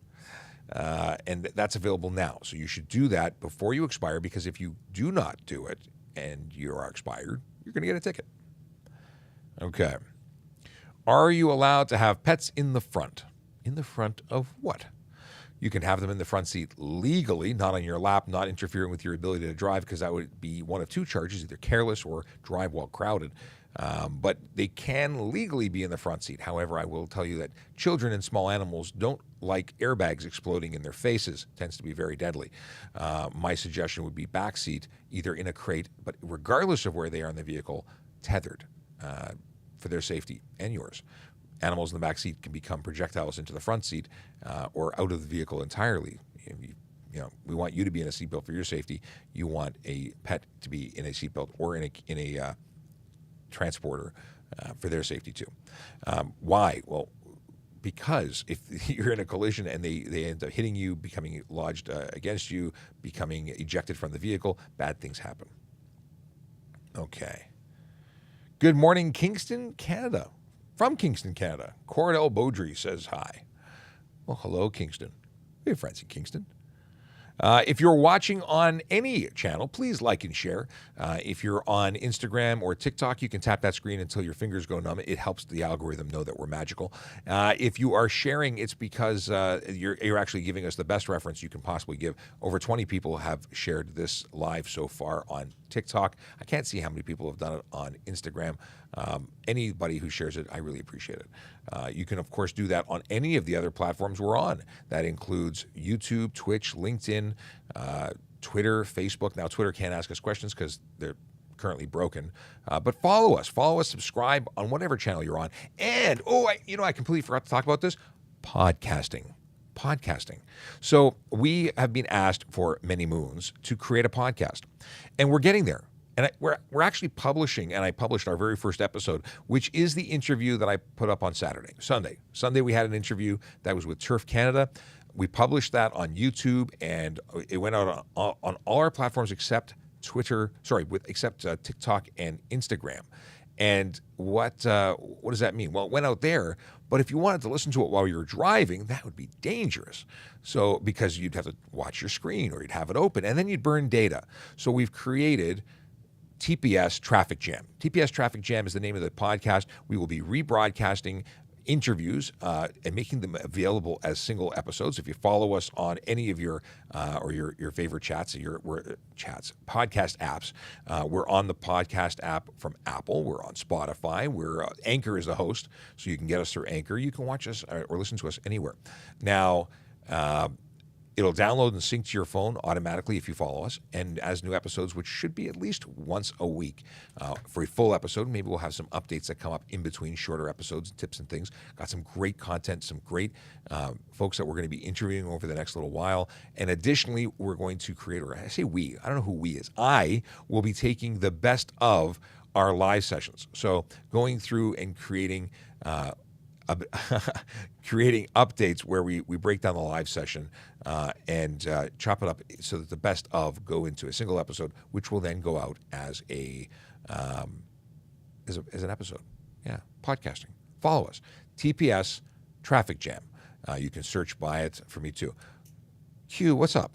And that's available now. So you should do that before you expire, because if you do not do it and you are expired, you're going to get a ticket. Okay. Are you allowed to have pets in the front? In the front of what? You can have them in the front seat legally, not on your lap, not interfering with your ability to drive, because that would be one of two charges, either careless or drive while crowded. But they can legally be in the front seat. However, I will tell you that children and small animals don't like airbags exploding in their faces. It tends to be very deadly. My suggestion would be back seat, either in a crate, but regardless of where they are in the vehicle, tethered for their safety and yours. Animals in the back seat can become projectiles into the front seat or out of the vehicle entirely. We want you to be in a seatbelt for your safety. You want a pet to be in a seatbelt or in a transporter for their safety too. Why? Well, because if you're in a collision and they end up hitting you, becoming lodged against you, becoming ejected from the vehicle, bad things happen. Okay. Good morning, Kingston, Canada. From Kingston, Canada, Cordell Beaudry says hi. Well, hello, Kingston. We have friends in Kingston. If you're watching on any channel, please like and share. If you're on Instagram or TikTok, you can tap that screen until your fingers go numb. It helps the algorithm know that we're magical. If you are sharing, it's because you're actually giving us the best reference you can possibly give. Over 20 people have shared this live so far on TikTok. I can't see how many people have done it on Instagram. Anybody who shares it, I really appreciate it. You can, of course, do that on any of the other platforms we're on. That includes YouTube, Twitch, LinkedIn, Twitter, Facebook. Now, Twitter can't ask us questions because they're currently broken. But follow us, subscribe on whatever channel you're on. And, I completely forgot to talk about this, podcasting. So we have been asked for many moons to create a podcast, and we're getting there. And we're actually publishing, and I published our very first episode, which is the interview that I put up on Sunday. Sunday we had an interview that was with Turf Canada. We published that on YouTube, and it went out on all our platforms except TikTok and Instagram. And what does that mean? Well, it went out there, but if you wanted to listen to it while you were driving, that would be dangerous. So because you'd have to watch your screen or you'd have it open, and then you'd burn data. So we've created TPS Traffic Jam. TPS Traffic Jam is the name of the podcast. We will be rebroadcasting interviews and making them available as single episodes. If you follow us on any of your or your favorite podcast apps, we're on the podcast app from Apple. We're on Spotify. We're Anchor is the host, so you can get us through Anchor. You can watch us or listen to us anywhere. Now, it'll download and sync to your phone automatically if you follow us. And as new episodes, which should be at least once a week for a full episode, maybe we'll have some updates that come up in between shorter episodes, tips and things. Got some great content, some great folks that we're going to be interviewing over the next little while. And additionally, we're going to create, or I say we, I don't know who we is. I will be taking the best of our live sessions. So going through and creating creating updates where we break down the live session and chop it up so that the best of go into a single episode, which will then go out as an episode. Yeah, podcasting. Follow us. TPS Traffic Jam. You can search by it for me too. Q, what's up?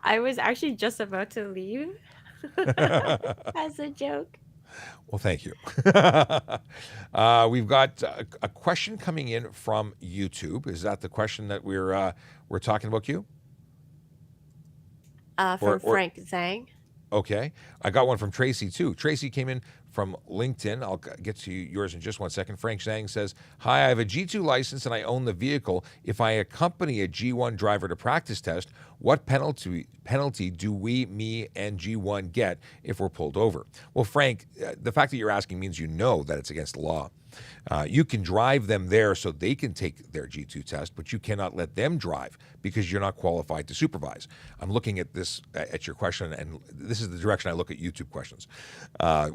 I was actually just about to leave as a joke. Well, thank you. We've got a question coming in from YouTube. Is that the question that we're talking about, Q? From Frank Zhang. Okay. I got one from Tracy, too. Tracy came in from LinkedIn. I'll get to yours in just one second. Frank Zhang says, hi, I have a G2 license and I own the vehicle. If I accompany a G1 driver to practice test, what penalty do me and G1 get if we're pulled over? Well, Frank, the fact that you're asking means you know that it's against the law. You can drive them there so they can take their G2 test, but you cannot let them drive because you're not qualified to supervise. I'm looking at this, at your question, and this is the direction I look at YouTube questions,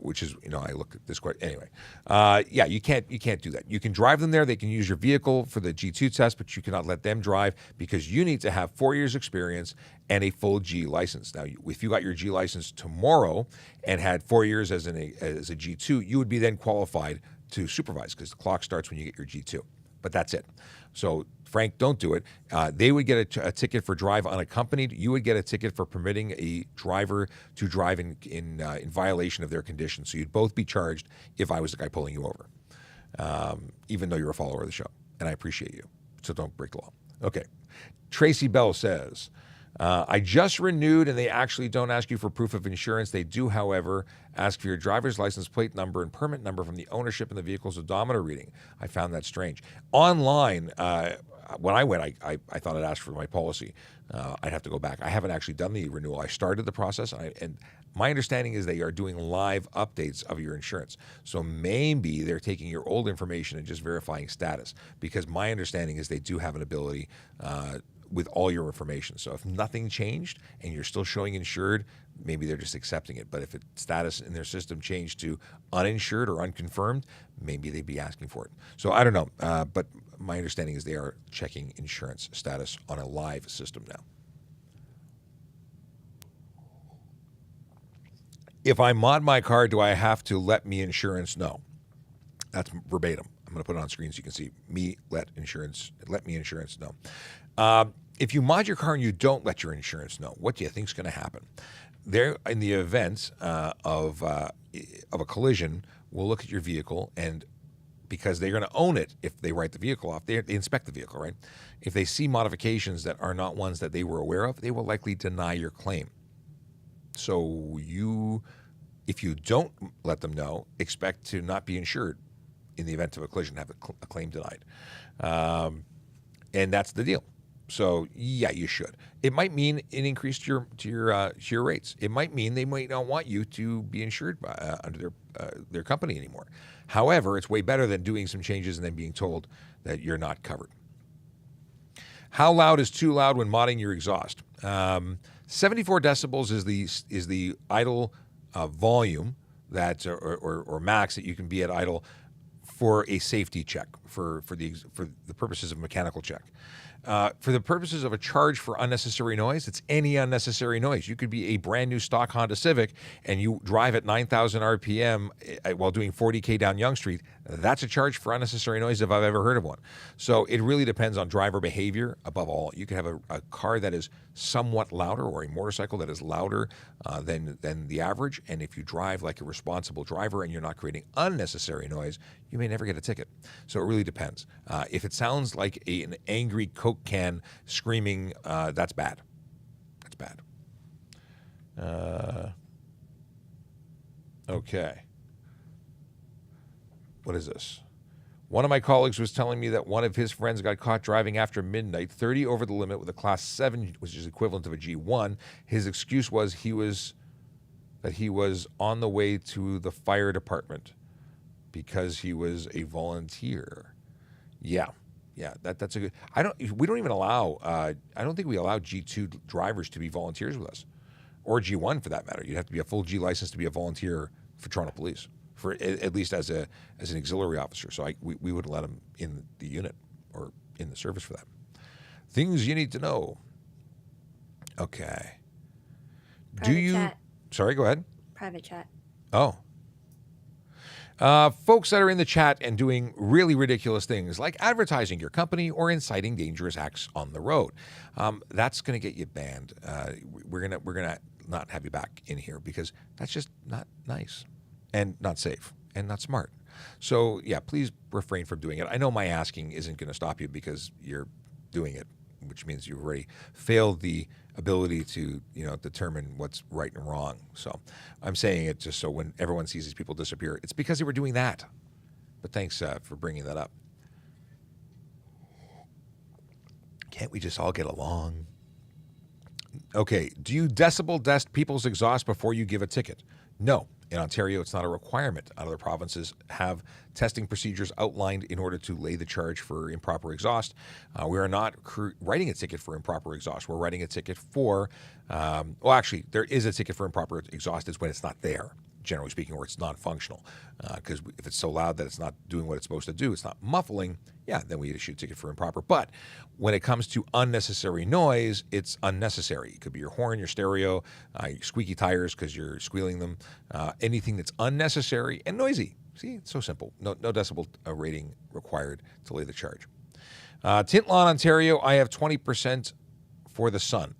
which is, I look at this question. Anyway, yeah, you can't do that. You can drive them there. They can use your vehicle for the G2 test, but you cannot let them drive because you need to have 4 years experience and a full G license. Now, if you got your G license tomorrow and had 4 years as a G2, you would be then qualified to supervise because the clock starts when you get your G2. But that's it. So, Frank, don't do it. They would get a ticket for drive unaccompanied. You would get a ticket for permitting a driver to drive in violation of their conditions. So you'd both be charged if I was the guy pulling you over, even though you're a follower of the show. And I appreciate you. So don't break the law. Okay. Tracy Bell says, I just renewed and they actually don't ask you for proof of insurance. They do, however, ask for your driver's license plate number and permit number from the ownership and the vehicle's odometer reading. I found that strange. Online, when I went, I thought it asked for my policy. I'd have to go back. I haven't actually done the renewal. I started the process, and my understanding is they are doing live updates of your insurance. So maybe they're taking your old information and just verifying status, because my understanding is they do have an ability with all your information. So if nothing changed and you're still showing insured, maybe they're just accepting it. But if its status in their system changed to uninsured or unconfirmed, maybe they'd be asking for it. So I don't know. But my understanding is they are checking insurance status on a live system now. If I mod my car, do I have to let me insurance know? That's verbatim. I'm going to put it on screen so you can see me let me insurance know. If you mod your car and you don't let your insurance know, what do you think is going to happen? There, in the event of a collision, we'll look at your vehicle, and because they're going to own it if they write the vehicle off, they inspect the vehicle, right? If they see modifications that are not ones that they were aware of, they will likely deny your claim. So if you don't let them know, expect to not be insured in the event of a collision, have a claim denied. And that's the deal. So yeah, you should. It might mean an increase to your rates. It might mean they might not want you to be insured under their company anymore. However, it's way better than doing some changes and then being told that you're not covered. How loud is too loud when modding your exhaust? 74 decibels is the idle volume that or max that you can be at idle for a safety check for the purposes of mechanical check. For the purposes of a charge for unnecessary noise, it's any unnecessary noise. You could be a brand new stock Honda Civic and you drive at 9,000 RPM while doing 40K down Yonge Street. That's a charge for unnecessary noise if I've ever heard of one. So it really depends on driver behavior. Above all, you could have a car that is somewhat louder or a motorcycle that is louder than the average. And if you drive like a responsible driver and you're not creating unnecessary noise, you may never get a ticket. So it really depends. If it sounds like an angry Coke can screaming, that's bad. That's bad. Okay. What is this? One of my colleagues was telling me that one of his friends got caught driving after midnight, 30 over the limit with a Class 7, which is equivalent of a G1. His excuse was he was on the way to the fire department because he was a volunteer. Yeah, that's a good. We don't even allow. I don't think we allow G2 drivers to be volunteers with us, or G1 for that matter. You'd have to be a full G license to be a volunteer for Toronto Police, for at least as an auxiliary officer. So we wouldn't let him in the unit or in the service for that. Things you need to know. Okay. Private chat. Sorry, go ahead. Private chat. Oh. Folks that are in the chat and doing really ridiculous things like advertising your company or inciting dangerous acts on the road. That's going to get you banned. We're gonna not have you back in here because that's just not nice and not safe and not smart. So yeah, please refrain from doing it. I know my asking isn't going to stop you because you're doing it, which means you've already failed the ability to, determine what's right and wrong. So I'm saying it just so when everyone sees these people disappear, it's because they were doing that. But thanks for bringing that up. Can't we just all get along? Okay, do you decibel test people's exhaust before you give a ticket? No. In Ontario, it's not a requirement. Other provinces have testing procedures outlined in order to lay the charge for improper exhaust. We are not writing a ticket for improper exhaust. We're writing a ticket for, actually, there is a ticket for improper exhaust. It's when it's not there, generally speaking, or it's non-functional. Because if it's so loud that it's not doing what it's supposed to do, it's not muffling, then we issue a ticket for improper. But when it comes to unnecessary noise, it's unnecessary. It could be your horn, your stereo, your squeaky tires because you're squealing them, anything that's unnecessary and noisy. See, it's so simple. No decibel rating required to lay the charge. Tint Law in Ontario, I have 20% for the sun.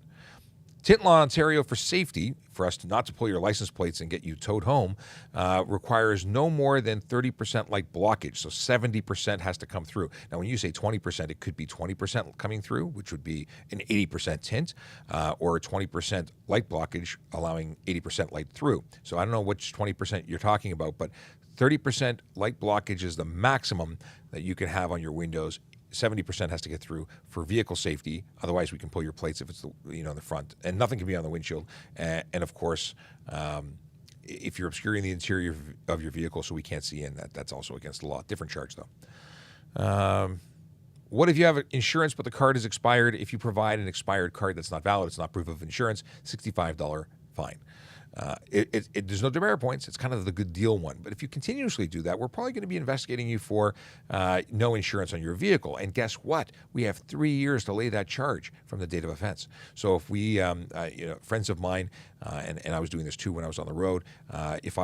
Tint Law in Ontario for safety, for us not to pull your license plates and get you towed home, requires no more than 30% light blockage. So 70% has to come through. Now, when you say 20%, it could be 20% coming through, which would be an 80% tint, or 20% light blockage, allowing 80% light through. So I don't know which 20% you're talking about, but 30% light blockage is the maximum that you can have on your windows. 70% has to get through for vehicle safety. Otherwise, we can pull your plates if it's in the front, and nothing can be on the windshield. And of course, if you're obscuring the interior of your vehicle so we can't see in, that's also against the law. Different charge though. What if you have insurance but the card is expired? If you provide an expired card that's not valid, it's not proof of insurance, $65 fine. There's no demerit points. It's kind of the good deal one. But if you continuously do that, we're probably going to be investigating you for no insurance on your vehicle. And guess what? We have 3 years to lay that charge from the date of offense. So if we, friends of mine, and I was doing this too when I was on the road, if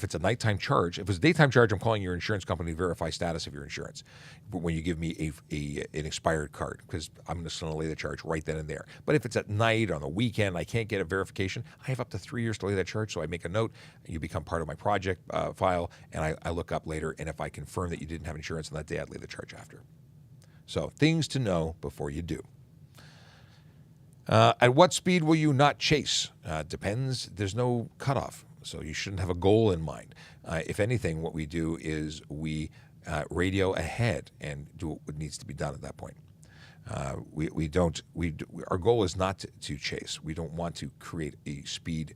it's a nighttime charge, if it's a daytime charge, I'm calling your insurance company to verify status of your insurance when you give me an expired card, because I'm just going to lay the charge right then and there. But if it's at night or on the weekend, I can't get a verification, I have up to 3 years to lay that charge. So I make a note, you become part of my project file, and I look up later, and if I confirm that you didn't have insurance on that day, I'd lay the charge after. So things to know before you do. At what speed will you not chase? Depends. There's no cutoff, so you shouldn't have a goal in mind. If anything, what we do is we radio ahead and do what needs to be done at that point. Our goal is not to chase. We don't want to create a speed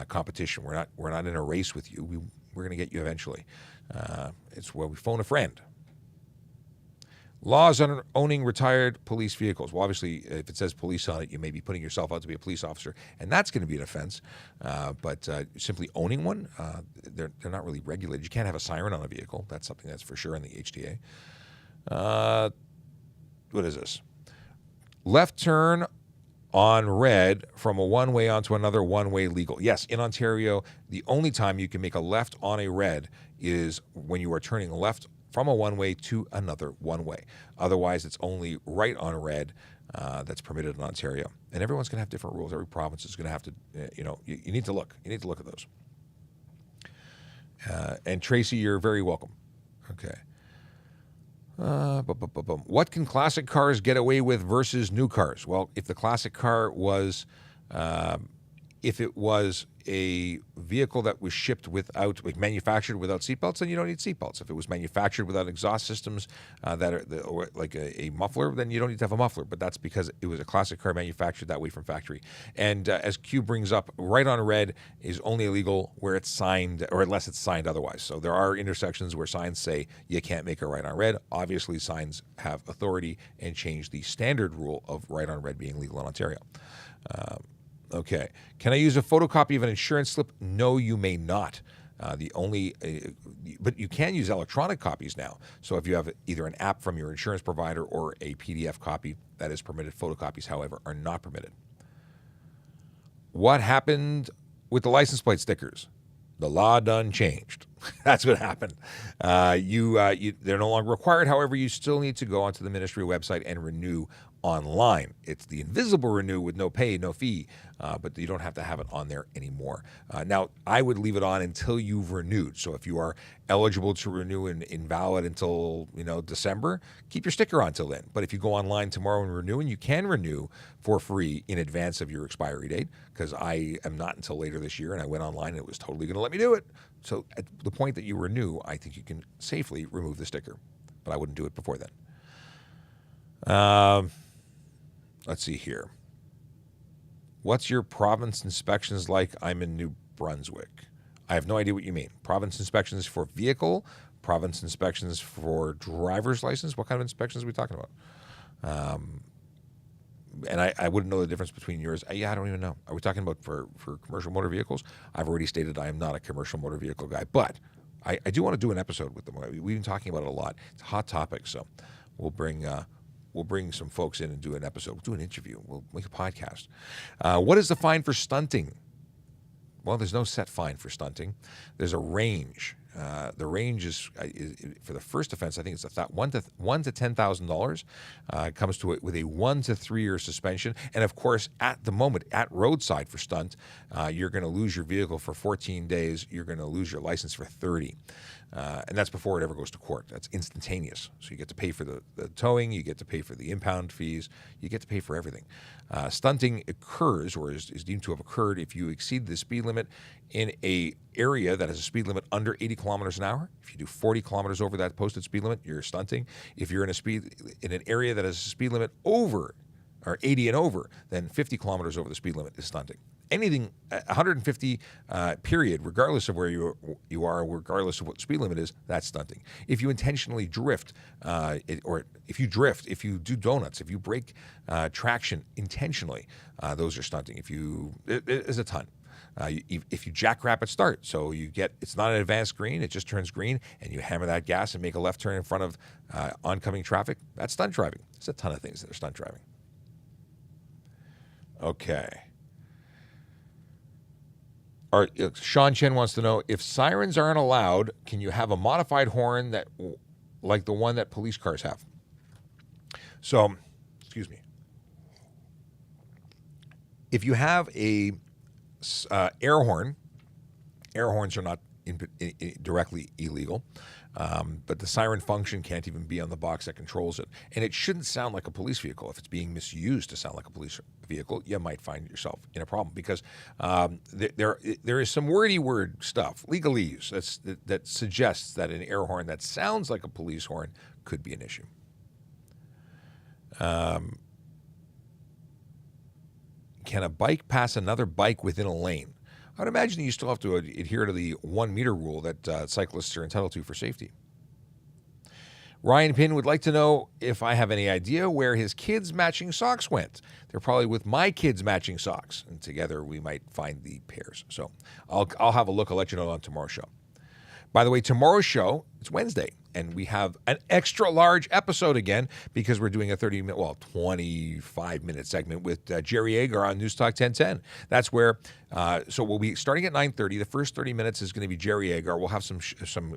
competition. We're not in a race with you. We're going to get you eventually. It's where we phone a friend. Laws on owning retired police vehicles. Well, obviously, if it says police on it, you may be putting yourself out to be a police officer, and that's going to be an offense. But simply owning one, they're not really regulated. You can't have a siren on a vehicle. That's something that's for sure in the HDA. What is this? Left turn on red from a one-way onto another one-way legal. Yes, in Ontario, the only time you can make a left on a red is when you are turning left from a one-way to another one-way. Otherwise, it's only right on red that's permitted in Ontario. And everyone's going to have different rules. Every province is going to have to, you need to look. You need to look at those. And Tracy, you're very welcome. Okay. What can classic cars get away with versus new cars? Well, if the classic car was, if it was a vehicle that was shipped without, like manufactured without seatbelts, then you don't need seatbelts. If it was manufactured without exhaust systems that are or like a muffler, then you don't need to have a muffler. But that's because it was a classic car manufactured that way from factory. And as Q brings up, right on red is only illegal where it's signed, or unless it's signed otherwise. So there are intersections where signs say you can't make a right on red. Obviously, signs have authority and change the standard rule of right on red being legal in Ontario. Okay. Can I use a photocopy of an insurance slip? No, you may not. But you can use electronic copies now. So if you have either an app from your insurance provider or a PDF copy, that is permitted. Photocopies, however, are not permitted. What happened with the license plate stickers? The law done changed. That's what happened. They're no longer required. However, you still need to go onto the ministry website and renew online. It's the invisible renew with no pay, no fee, but you don't have to have it on there anymore. Now, I would leave it on until you've renewed. So if you are eligible to renew and invalid until December, keep your sticker on till then. But if you go online tomorrow and renew, and you can renew for free in advance of your expiry date, because I am not until later this year, and I went online and it was totally going to let me do it. So at the point that you renew, I think you can safely remove the sticker, but I wouldn't do it before then. Let's see here. What's your province inspections like? I'm in New Brunswick. I have no idea what you mean. Province inspections for vehicle, province inspections for driver's license. What kind of inspections are we talking about? And I wouldn't know the difference between yours. I don't even know. Are we talking about for commercial motor vehicles? I've already stated I am not a commercial motor vehicle guy, but I do want to do an episode with them. We've been talking about it a lot. It's a hot topic, so we'll bring some folks in and do an episode. We'll do an interview. We'll make a podcast. What is the fine for stunting? Well, there's no set fine for stunting. There's a range. The range is for the first offense. I think it's $1,000 to $10,000. Comes to it with a 1 to 3 year suspension. And of course, at the moment, at roadside for stunt, you're going to lose your vehicle for 14 days. You're going to lose your license for 30. And that's before it ever goes to court. That's instantaneous. So you get to pay for the towing, you get to pay for the impound fees, you get to pay for everything. Stunting occurs, or is deemed to have occurred, if you exceed the speed limit in a area that has a speed limit under 80 kilometers an hour. If you do 40 kilometers over that posted speed limit, you're stunting. If you're in an area that has a speed limit over, or 80 and over, then 50 kilometers over the speed limit is stunting. Anything 150 period, regardless of where you are, regardless of what the speed limit is, that's stunting. If you intentionally drift, or if you do donuts, if you break traction intentionally, those are stunting. It is a ton. If you jackrap at start, so it's not an advanced green, it just turns green, and you hammer that gas and make a left turn in front of oncoming traffic, that's stunt driving. There's a ton of things that are stunt driving. Okay. Sean Chen wants to know, if sirens aren't allowed, can you have a modified horn that, like the one that police cars have? So, excuse me. If you have a air horns are not directly illegal, but the siren function can't even be on the box that controls it. And it shouldn't sound like a police vehicle. If it's being misused to sound like a police vehicle, you might find yourself in a problem, because there is some wordy word stuff, legalese, that suggests that an air horn that sounds like a police horn could be an issue. Can a bike pass another bike within a lane? I would imagine you still have to adhere to the 1 meter rule that cyclists are entitled to for safety. Ryan Pinn would like to know if I have any idea where his kids' matching socks went. They're probably with my kids' matching socks, and together we might find the pairs. So I'll have a look. I'll let you know on tomorrow's show. By the way, tomorrow's show, it's Wednesday, and we have an extra large episode again because we're doing a 25-minute segment with Jerry Agar on News Talk 1010. That's where, so we'll be starting at 9:30. The first 30 minutes is going to be Jerry Agar. We'll have some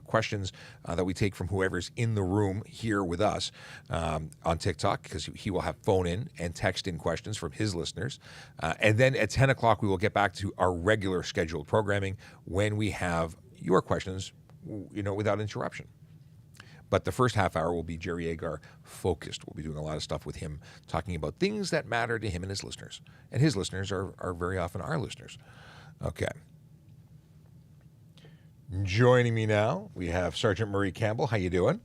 questions that we take from whoever's in the room here with us on TikTok, because he will have phone in and text in questions from his listeners. And then at 10 o'clock, we will get back to our regular scheduled programming when we have your questions, without interruption. But the first half hour will be Jerry Agar focused. We'll be doing a lot of stuff with him, talking about things that matter to him and his listeners. And his listeners are very often our listeners. Okay. Joining me now, we have Sergeant Murray Campbell. How you doing?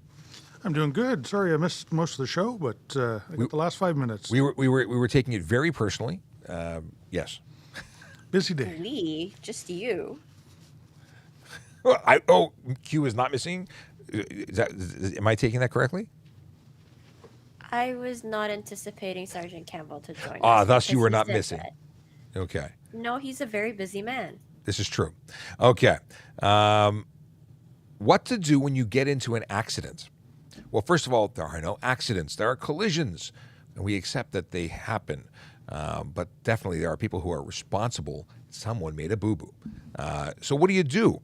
I'm doing good. Sorry I missed most of the show, but I got the last 5 minutes. We were taking it very personally. Yes. Busy day. Me, just you. Q is not missing. Am I taking that correctly? I was not anticipating Sergeant Campbell to join us. Thus you because were he not said missing. that. Okay. No, he's a very busy man. This is true. Okay. What to do when you get into an accident? Well, first of all, there are no accidents. There are collisions, and we accept that they happen. But definitely there are people who are responsible. Someone made a boo-boo. So what do you do?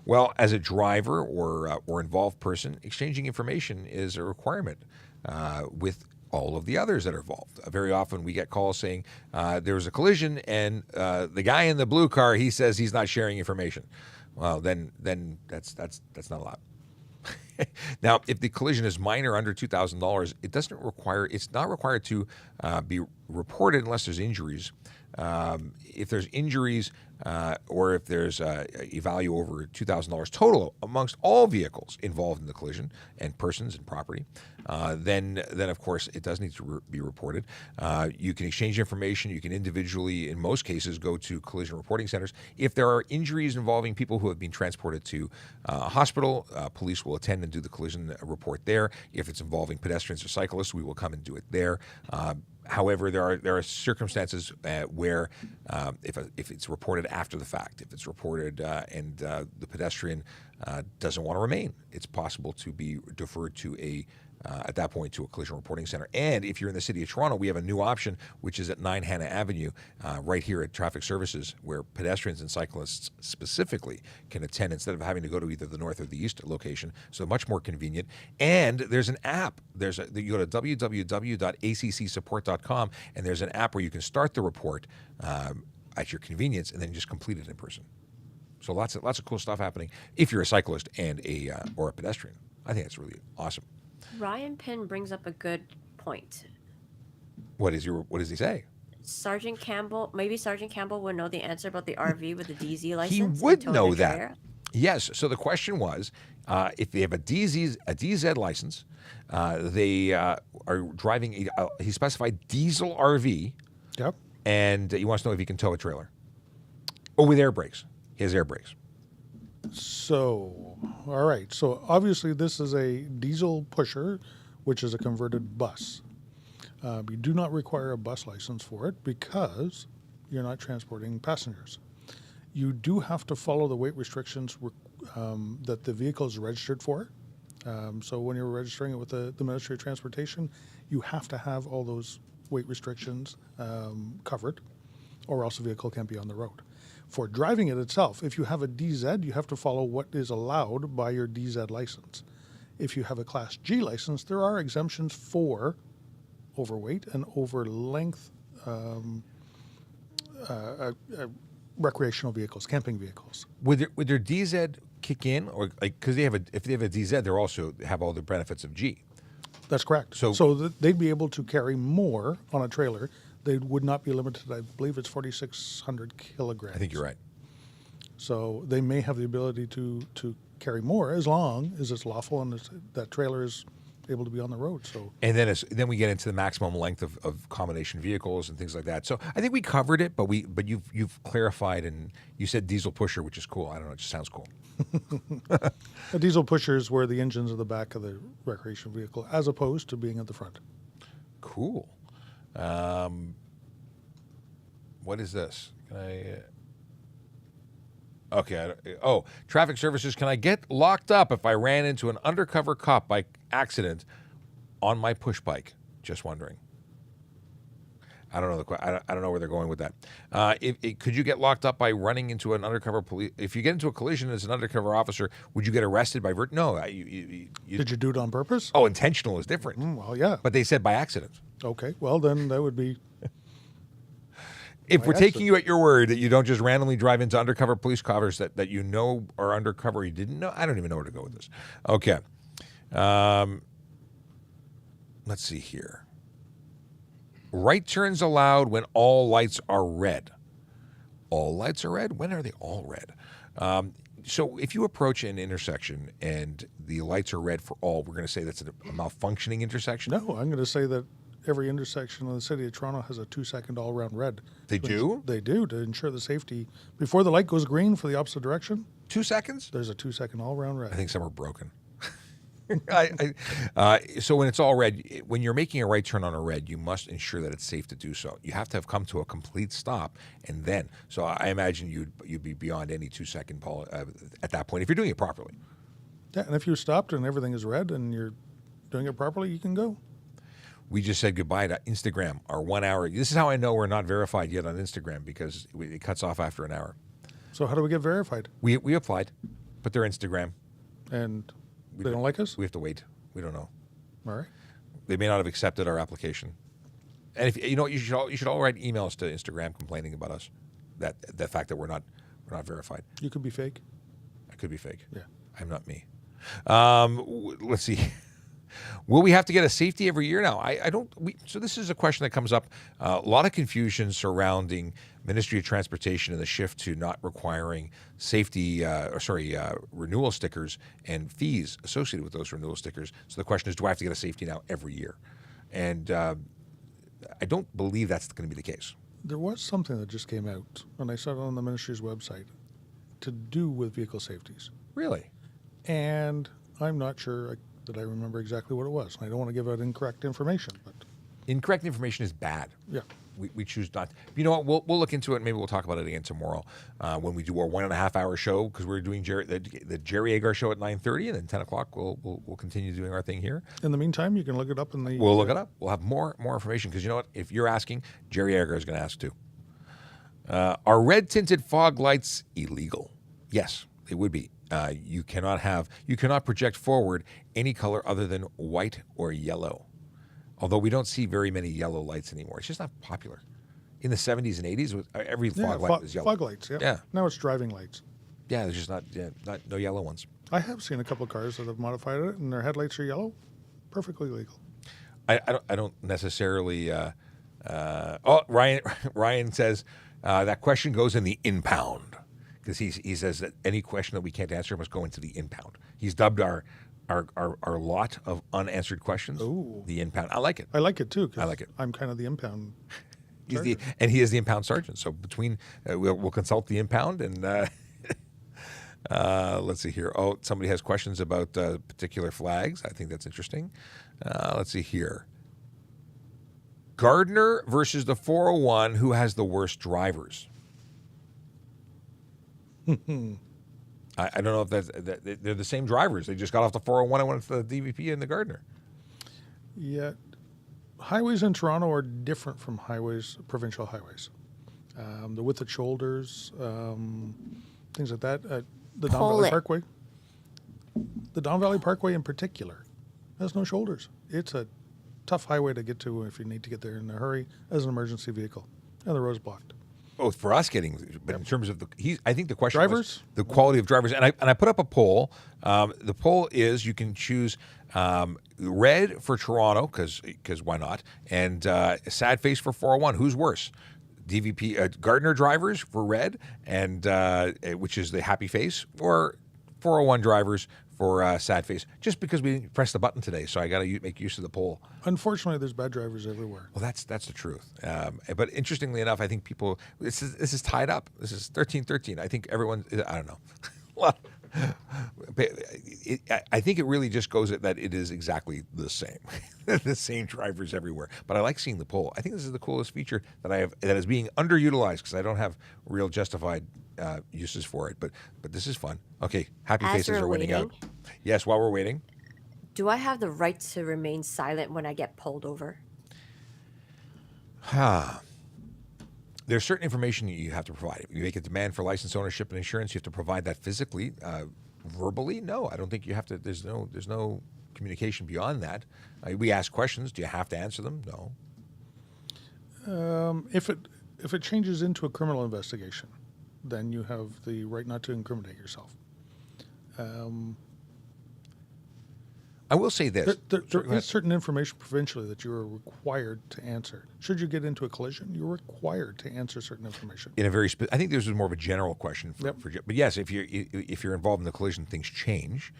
Well, as a driver or involved person, exchanging information is a requirement with all of the others that are involved. Very often we get calls saying there was a collision and the guy in the blue car, he says he's not sharing information. Well, then that's not allowed. Now, if the collision is minor, under $2,000, it's not required to be reported unless there's injuries. If there's injuries or if there's a value over $2,000 total amongst all vehicles involved in the collision and persons and property, then of course it does need to be reported. You can exchange information. You can individually, in most cases, go to collision reporting centers. If there are injuries involving people who have been transported to a hospital, police will attend and do the collision report there. If it's involving pedestrians or cyclists, we will come and do it there. However, there are circumstances where if it's reported after the fact, if it's reported and the pedestrian doesn't want to remain, it's possible to be deferred to at that point to a collision reporting center. And if you're in the city of Toronto, we have a new option, which is at 9 Hannah Avenue, right here at Traffic Services, where pedestrians and cyclists specifically can attend instead of having to go to either the north or the east location. So much more convenient. And there's an app. You go to www.accsupport.com, and there's an app where you can start the report at your convenience and then just complete it in person. So lots of cool stuff happening if you're a cyclist and or a pedestrian. I think that's really awesome. Ryan Pinn brings up a good point. What does he say? Sergeant Campbell would know the answer about the RV with the DZ license. He would know that. Yes. So the question was, if they have a DZ license, they are driving he specified diesel RV. Yep. And he wants to know if he can tow a trailer. With air brakes. He has air brakes. So, all right. So obviously this is a diesel pusher, which is a converted bus. You do not require a bus license for it because you're not transporting passengers. You do have to follow the weight restrictions that the vehicle is registered for. So when you're registering it with the Ministry of Transportation, you have to have all those weight restrictions covered, or else the vehicle can't be on the road. For driving it itself, if you have a DZ, you have to follow what is allowed by your DZ license. If you have a Class G license, there are exemptions for overweight and over length recreational vehicles, camping vehicles. Would their DZ kick in, or because if they have a DZ, they also have all the benefits of G? That's correct. So they'd be able to carry more on a trailer. They would not be limited. I believe it's 4,600 kilograms. I think you're right. So they may have the ability to carry more as long as it's lawful and that trailer is able to be on the road. So and then we get into the maximum length of combination vehicles and things like that. So I think we covered it, but you've clarified, and you said diesel pusher, which is cool. I don't know, it just sounds cool. A diesel pusher is where the engine's at the back of the recreational vehicle, as opposed to being at the front. Cool. What is this? Can I? Okay. Traffic services. Can I get locked up if I ran into an undercover cop by accident on my push bike? Just wondering. I don't know I don't know where they're going with that. Could you get locked up by running into an undercover police? If you get into a collision as an undercover officer, would you get arrested by No. Did you do it on purpose? Oh, intentional is different. Well, yeah. But they said by accident. Okay. Well, then that would be. If we're taking you at your word that you don't just randomly drive into undercover police cars that you know are undercover, you didn't know. I don't even know where to go with this. Okay. Let's see here. Right turns allowed when all lights are red. All lights are red? When are they all red? So if you approach an intersection and the lights are red for all, we're going to say that's a malfunctioning intersection? No, I'm going to say that every intersection in the city of Toronto has a 2-second all-round red. They do? They do, to ensure the safety. Before the light goes green for the opposite direction, 2 seconds? there's a 2-second all-round red. I think some are broken. So when it's all red, when you're making a right turn on a red, you must ensure that it's safe to do so. You have to have come to a complete stop, and then. So I imagine you'd be beyond any 2-second at that point if you're doing it properly. Yeah, and if you're stopped and everything is red and you're doing it properly, you can go. We just said goodbye to Instagram, our 1 hour. This is how I know we're not verified yet on Instagram, because it cuts off after an hour. So how do we get verified? We applied, but they're Instagram. And they don't like us? We have to wait. We don't know. All right. They may not have accepted our application. And if you know, you should all write emails to Instagram complaining about us, that the fact that we're not verified. You could be fake. I could be fake. Yeah. I'm not me. Let's see. Will we have to get a safety every year now? I don't. So this is a question that comes up. A lot of confusion surrounding Ministry of Transportation and the shift to not requiring safety, renewal stickers and fees associated with those renewal stickers. So the question is, do I have to get a safety now every year? And I don't believe that's going to be the case. There was something that just came out, and I saw it on the ministry's website, to do with vehicle safeties. Really? And I'm not sure that I remember exactly what it was. I don't want to give out incorrect information, but Incorrect information is bad. yeah. We choose not. You know what? We'll look into it. Maybe we'll talk about it again tomorrow when we do our 1.5 hour show, because we're doing the Jerry Agar Show at 9:30, and then 10 o'clock we'll continue doing our thing here. In the meantime, you can look it up in the. We'll look it up. We'll have more information, because you know what? If you're asking, Jerry Agar is going to ask too. Are red tinted fog lights illegal? Yes, they would be. You cannot project forward any color other than white or yellow. Although we don't see very many yellow lights anymore. It's just not popular. In the 70s and 80s, every fog light was yellow. Fog lights, yeah. Yeah. Now it's driving lights. Yeah, there's just no yellow ones. I have seen a couple of cars that have modified it, and their headlights are yellow. Perfectly legal. I don't necessarily. Ryan says that question goes in the impound, because he says that any question that we can't answer must go into the impound. He's dubbed our lot of unanswered questions the impound. I like it. I like it too. I like it. I'm kind of the impound. And he is the impound sergeant. So between we'll consult the impound, and let's see here. Oh, somebody has questions about particular flags. I think that's interesting. Let's see here. Gardner versus the 401. Who has the worst drivers? I don't know if they're the same drivers. They just got off the 401 and went to the DVP and the Gardner. Yeah. Highways in Toronto are different from provincial highways. The width of shoulders, things like that. The Don Valley Parkway. The Don Valley Parkway in particular has no shoulders. It's a tough highway to get to if you need to get there in a hurry as an emergency vehicle. And the road's blocked. Oh, for us getting, but in terms of I think the question drivers, was the quality of drivers, and I put up a poll. The poll is you can choose red for Toronto, because why not, and sad face for 401. Who's worse? DVP Gardner drivers for red, and which is the happy face, or 401 drivers for sad face, just because we didn't press the button today, so I got to make use of the poll. Unfortunately, there's bad drivers everywhere. Well, that's the truth. But interestingly enough, I think people, this is tied up. This is 13-13. I think everyone, I don't know. I think it really just goes that it is exactly the same, the same drivers everywhere. But I like seeing the poll. I think this is the coolest feature that I have that is being underutilized because I don't have real justified uses for it. But this is fun. Okay, happy As faces we're are winning out. waiting, Yes, while we're waiting. do I have the right to remain silent when I get pulled over? There's certain information you have to provide. If you make a demand for license ownership and insurance, you have to provide that physically. Verbally, no, I don't think you have to. There's no communication beyond that. We ask questions. Do you have to answer them? No. If it changes into a criminal investigation, then you have the right not to incriminate yourself. I will say this. There is certain information provincially that you are required to answer. Should you get into a collision, you're required to answer certain information. In a very, I think this is more of a general question. Yep. But yes, if you're involved in the collision, things change.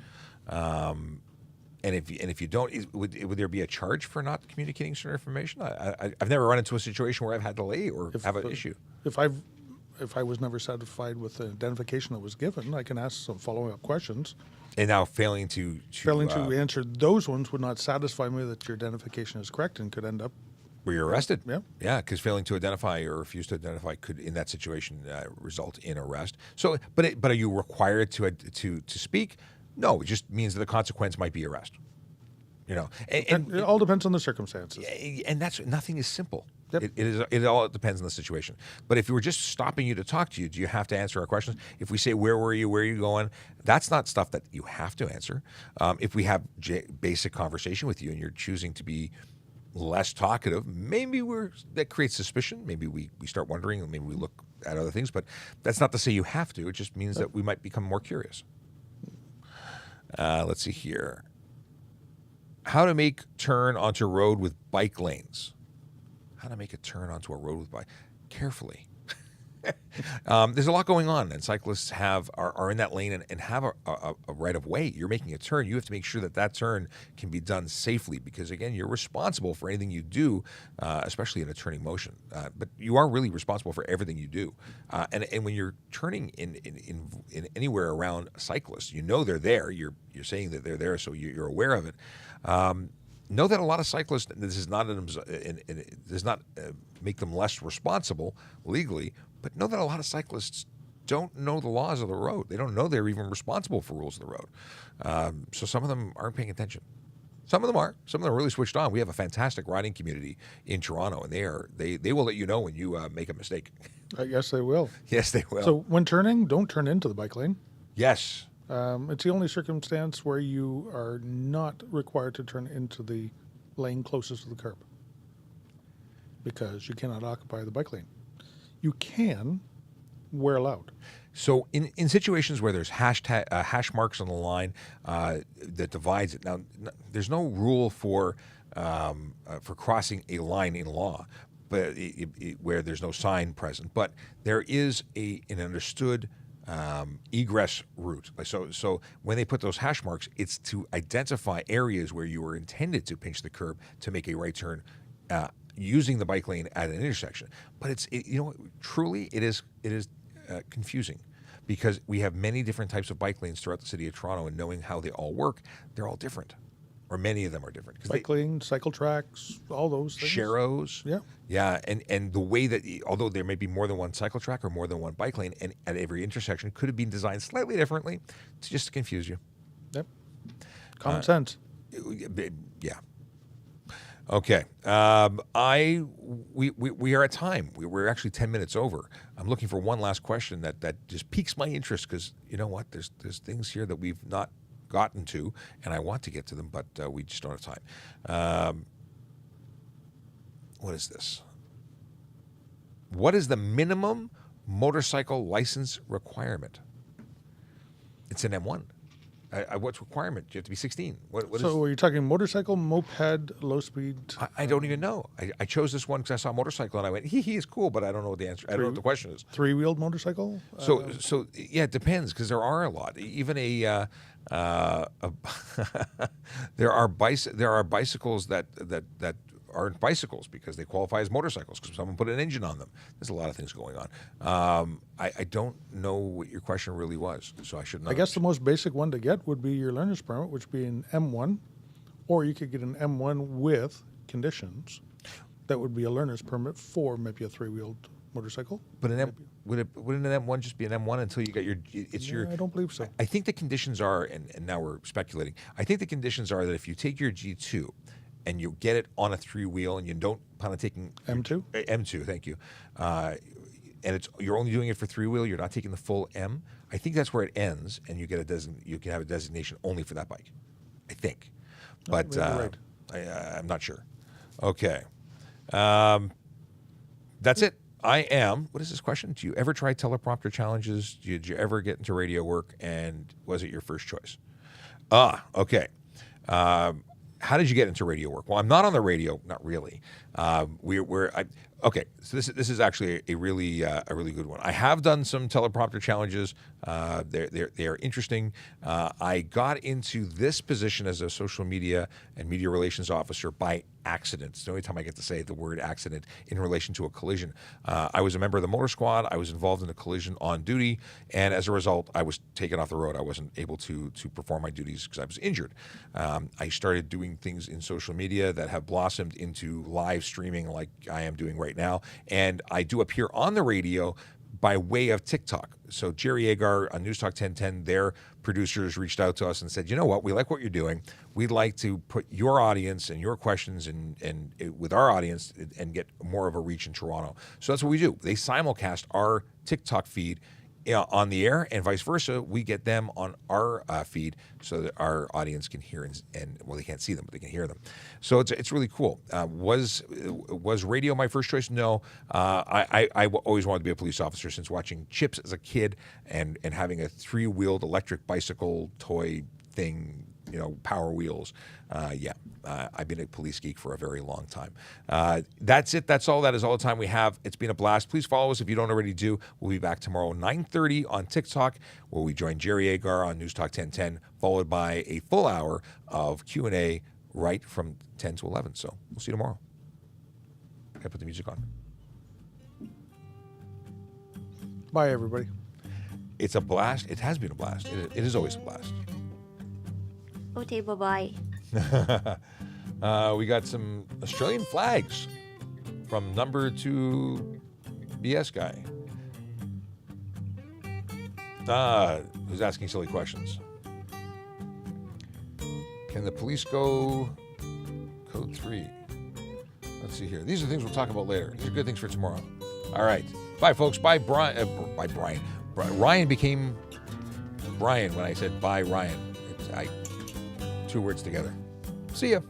And if you don't, would there be a charge for not communicating certain information? I've never run into a situation where I've had to delay or have an issue. If I was never satisfied with the identification that was given, I can ask some following up questions. And now failing to answer those ones would not satisfy me that your identification is correct and could end up where you're arrested. Yeah. Yeah, because failing to identify or refuse to identify could, in that situation, result in arrest. So, but are you required to speak? No, it just means that the consequence might be arrest. You know, and it all depends on the circumstances. And that's nothing is simple. Yep. It all depends on the situation. But if we were just stopping you to talk to you, do you have to answer our questions? If we say, where were you, where are you going? That's not stuff that you have to answer. If we have basic conversation with you and you're choosing to be less talkative, maybe that creates suspicion. Maybe we start wondering, and maybe we look at other things. But that's not to say you have to. It just means that we might become more curious. Let's see here. How to make turn onto road with bike lanes. How to make a turn onto a road with bike carefully. There's a lot going on, and cyclists are in that lane and have a right of way. You're making a turn. You have to make sure that turn can be done safely because, again, you're responsible for anything you do, especially in a turning motion. But you are really responsible for everything you do. And when you're turning in anywhere around cyclists, you know they're there. You're saying that they're there, so you're aware of it. Know that a lot of cyclists, this does not make them less responsible legally, but know that a lot of cyclists don't know the laws of the road. They don't know they're even responsible for rules of the road. So some of them aren't paying attention. Some of them are. Some of them are really switched on. We have a fantastic riding community in Toronto, and they will let you know when you make a mistake. Yes, they will. Yes, they will. So when turning, don't turn into the bike lane. Yes. It's the only circumstance where you are not required to turn into the lane closest to the curb because you cannot occupy the bike lane. You can, where allowed. So in situations where there's hash marks on the line that divides it, now there's no rule for crossing a line in law, but where there's no sign present. But there is an understood egress route. So when they put those hash marks, it's to identify areas where you were intended to pinch the curb to make a right turn using the bike lane at an intersection. But truly it is confusing because we have many different types of bike lanes throughout the city of Toronto, and knowing how they all work, they're all different. Or many of them are different. Bike lanes, cycle tracks, all those things. Sharrows. Yeah. Yeah, and the way that, although there may be more than one cycle track or more than one bike lane, and at every intersection could have been designed slightly differently to just confuse you. Yep. Common sense. Yeah. Okay. We are at time. We're actually 10 minutes over. I'm looking for one last question that just piques my interest because you know what? There's things here that we've not gotten to, and I want to get to them, but we just don't have time. What is this? What is the minimum motorcycle license requirement? It's an M1. What's requirement? You have to be 16. So are you talking motorcycle, moped, low speed? I don't even know. I chose this one because I saw a motorcycle and I went, he is cool, but I don't know what the answer. I don't know what the question is. Three-wheeled motorcycle? So yeah, it depends because there are a lot. Even there are bicycles that aren't bicycles because they qualify as motorcycles because someone put an engine on them. There's a lot of things going on. I don't know what your question really was, so I should know. I guess the most basic one to get would be your learner's permit, which would be an M1, or you could get an M1 with conditions. That would be a learner's permit for maybe a 3-wheeled motorcycle. But wouldn't an M1 just be an M1 until you get your? I don't believe so. I think the conditions are, and now we're speculating. I think the conditions are that if you take your G2 and you get it on a 3-wheel and you don't plan on taking M2? M2, thank you. And you're only doing it for 3-wheel. You're not taking the full M. I think that's where it ends, and you get you can have a designation only for that bike. I think, but right. I'm not sure. Okay, that's it. What is this question? Do you ever try teleprompter challenges? Did you ever get into radio work, and was it your first choice? Okay. How did you get into radio work? Well, I'm not on the radio, not really. Okay, so this is actually a really good one. I have done some teleprompter challenges. They are interesting. I got into this position as a social media and media relations officer by accident. It's the only time I get to say the word accident in relation to a collision. I was a member of the motor squad. I was involved in a collision on duty, and as a result, I was taken off the road. I wasn't able to perform my duties because I was injured. I started doing things in social media that have blossomed into live streaming like I am doing right now, and I do appear on the radio by way of TikTok. So Jerry Agar on News Talk 1010, their producers reached out to us and said, you know what, we like what you're doing. We'd like to put your audience and your questions and with our audience and get more of a reach in Toronto. So that's what we do. They simulcast our TikTok feed on the air, and vice versa. We get them on our feed so that our audience can hear and well, they can't see them, but they can hear them. So it's really cool. Was radio my first choice? No. I always wanted to be a police officer since watching Chips as a kid and having a 3-wheeled electric bicycle toy thing, Power Wheels. I've been a police geek for a very long time. That's it. That's all. That is all the time we have. It's been a blast. Please follow us if you don't already do. We'll be back tomorrow, 9:30 on TikTok, where we join Jerry Agar on News Talk 1010, followed by a full hour of Q&A right from 10 to 11. So we'll see you tomorrow. I put the music on. Bye, everybody. It's a blast. It has been a blast. It is always a blast. Okay, bye-bye. We got some Australian flags from number 2 BS guy. Who's asking silly questions. Can the police go code 3? Let's see here. These are things we'll talk about later. These are good things for tomorrow. All right. Bye, folks. Bye, Brian. Bye, Brian. Ryan became Brian when I said bye, Ryan. 2 words together. See ya.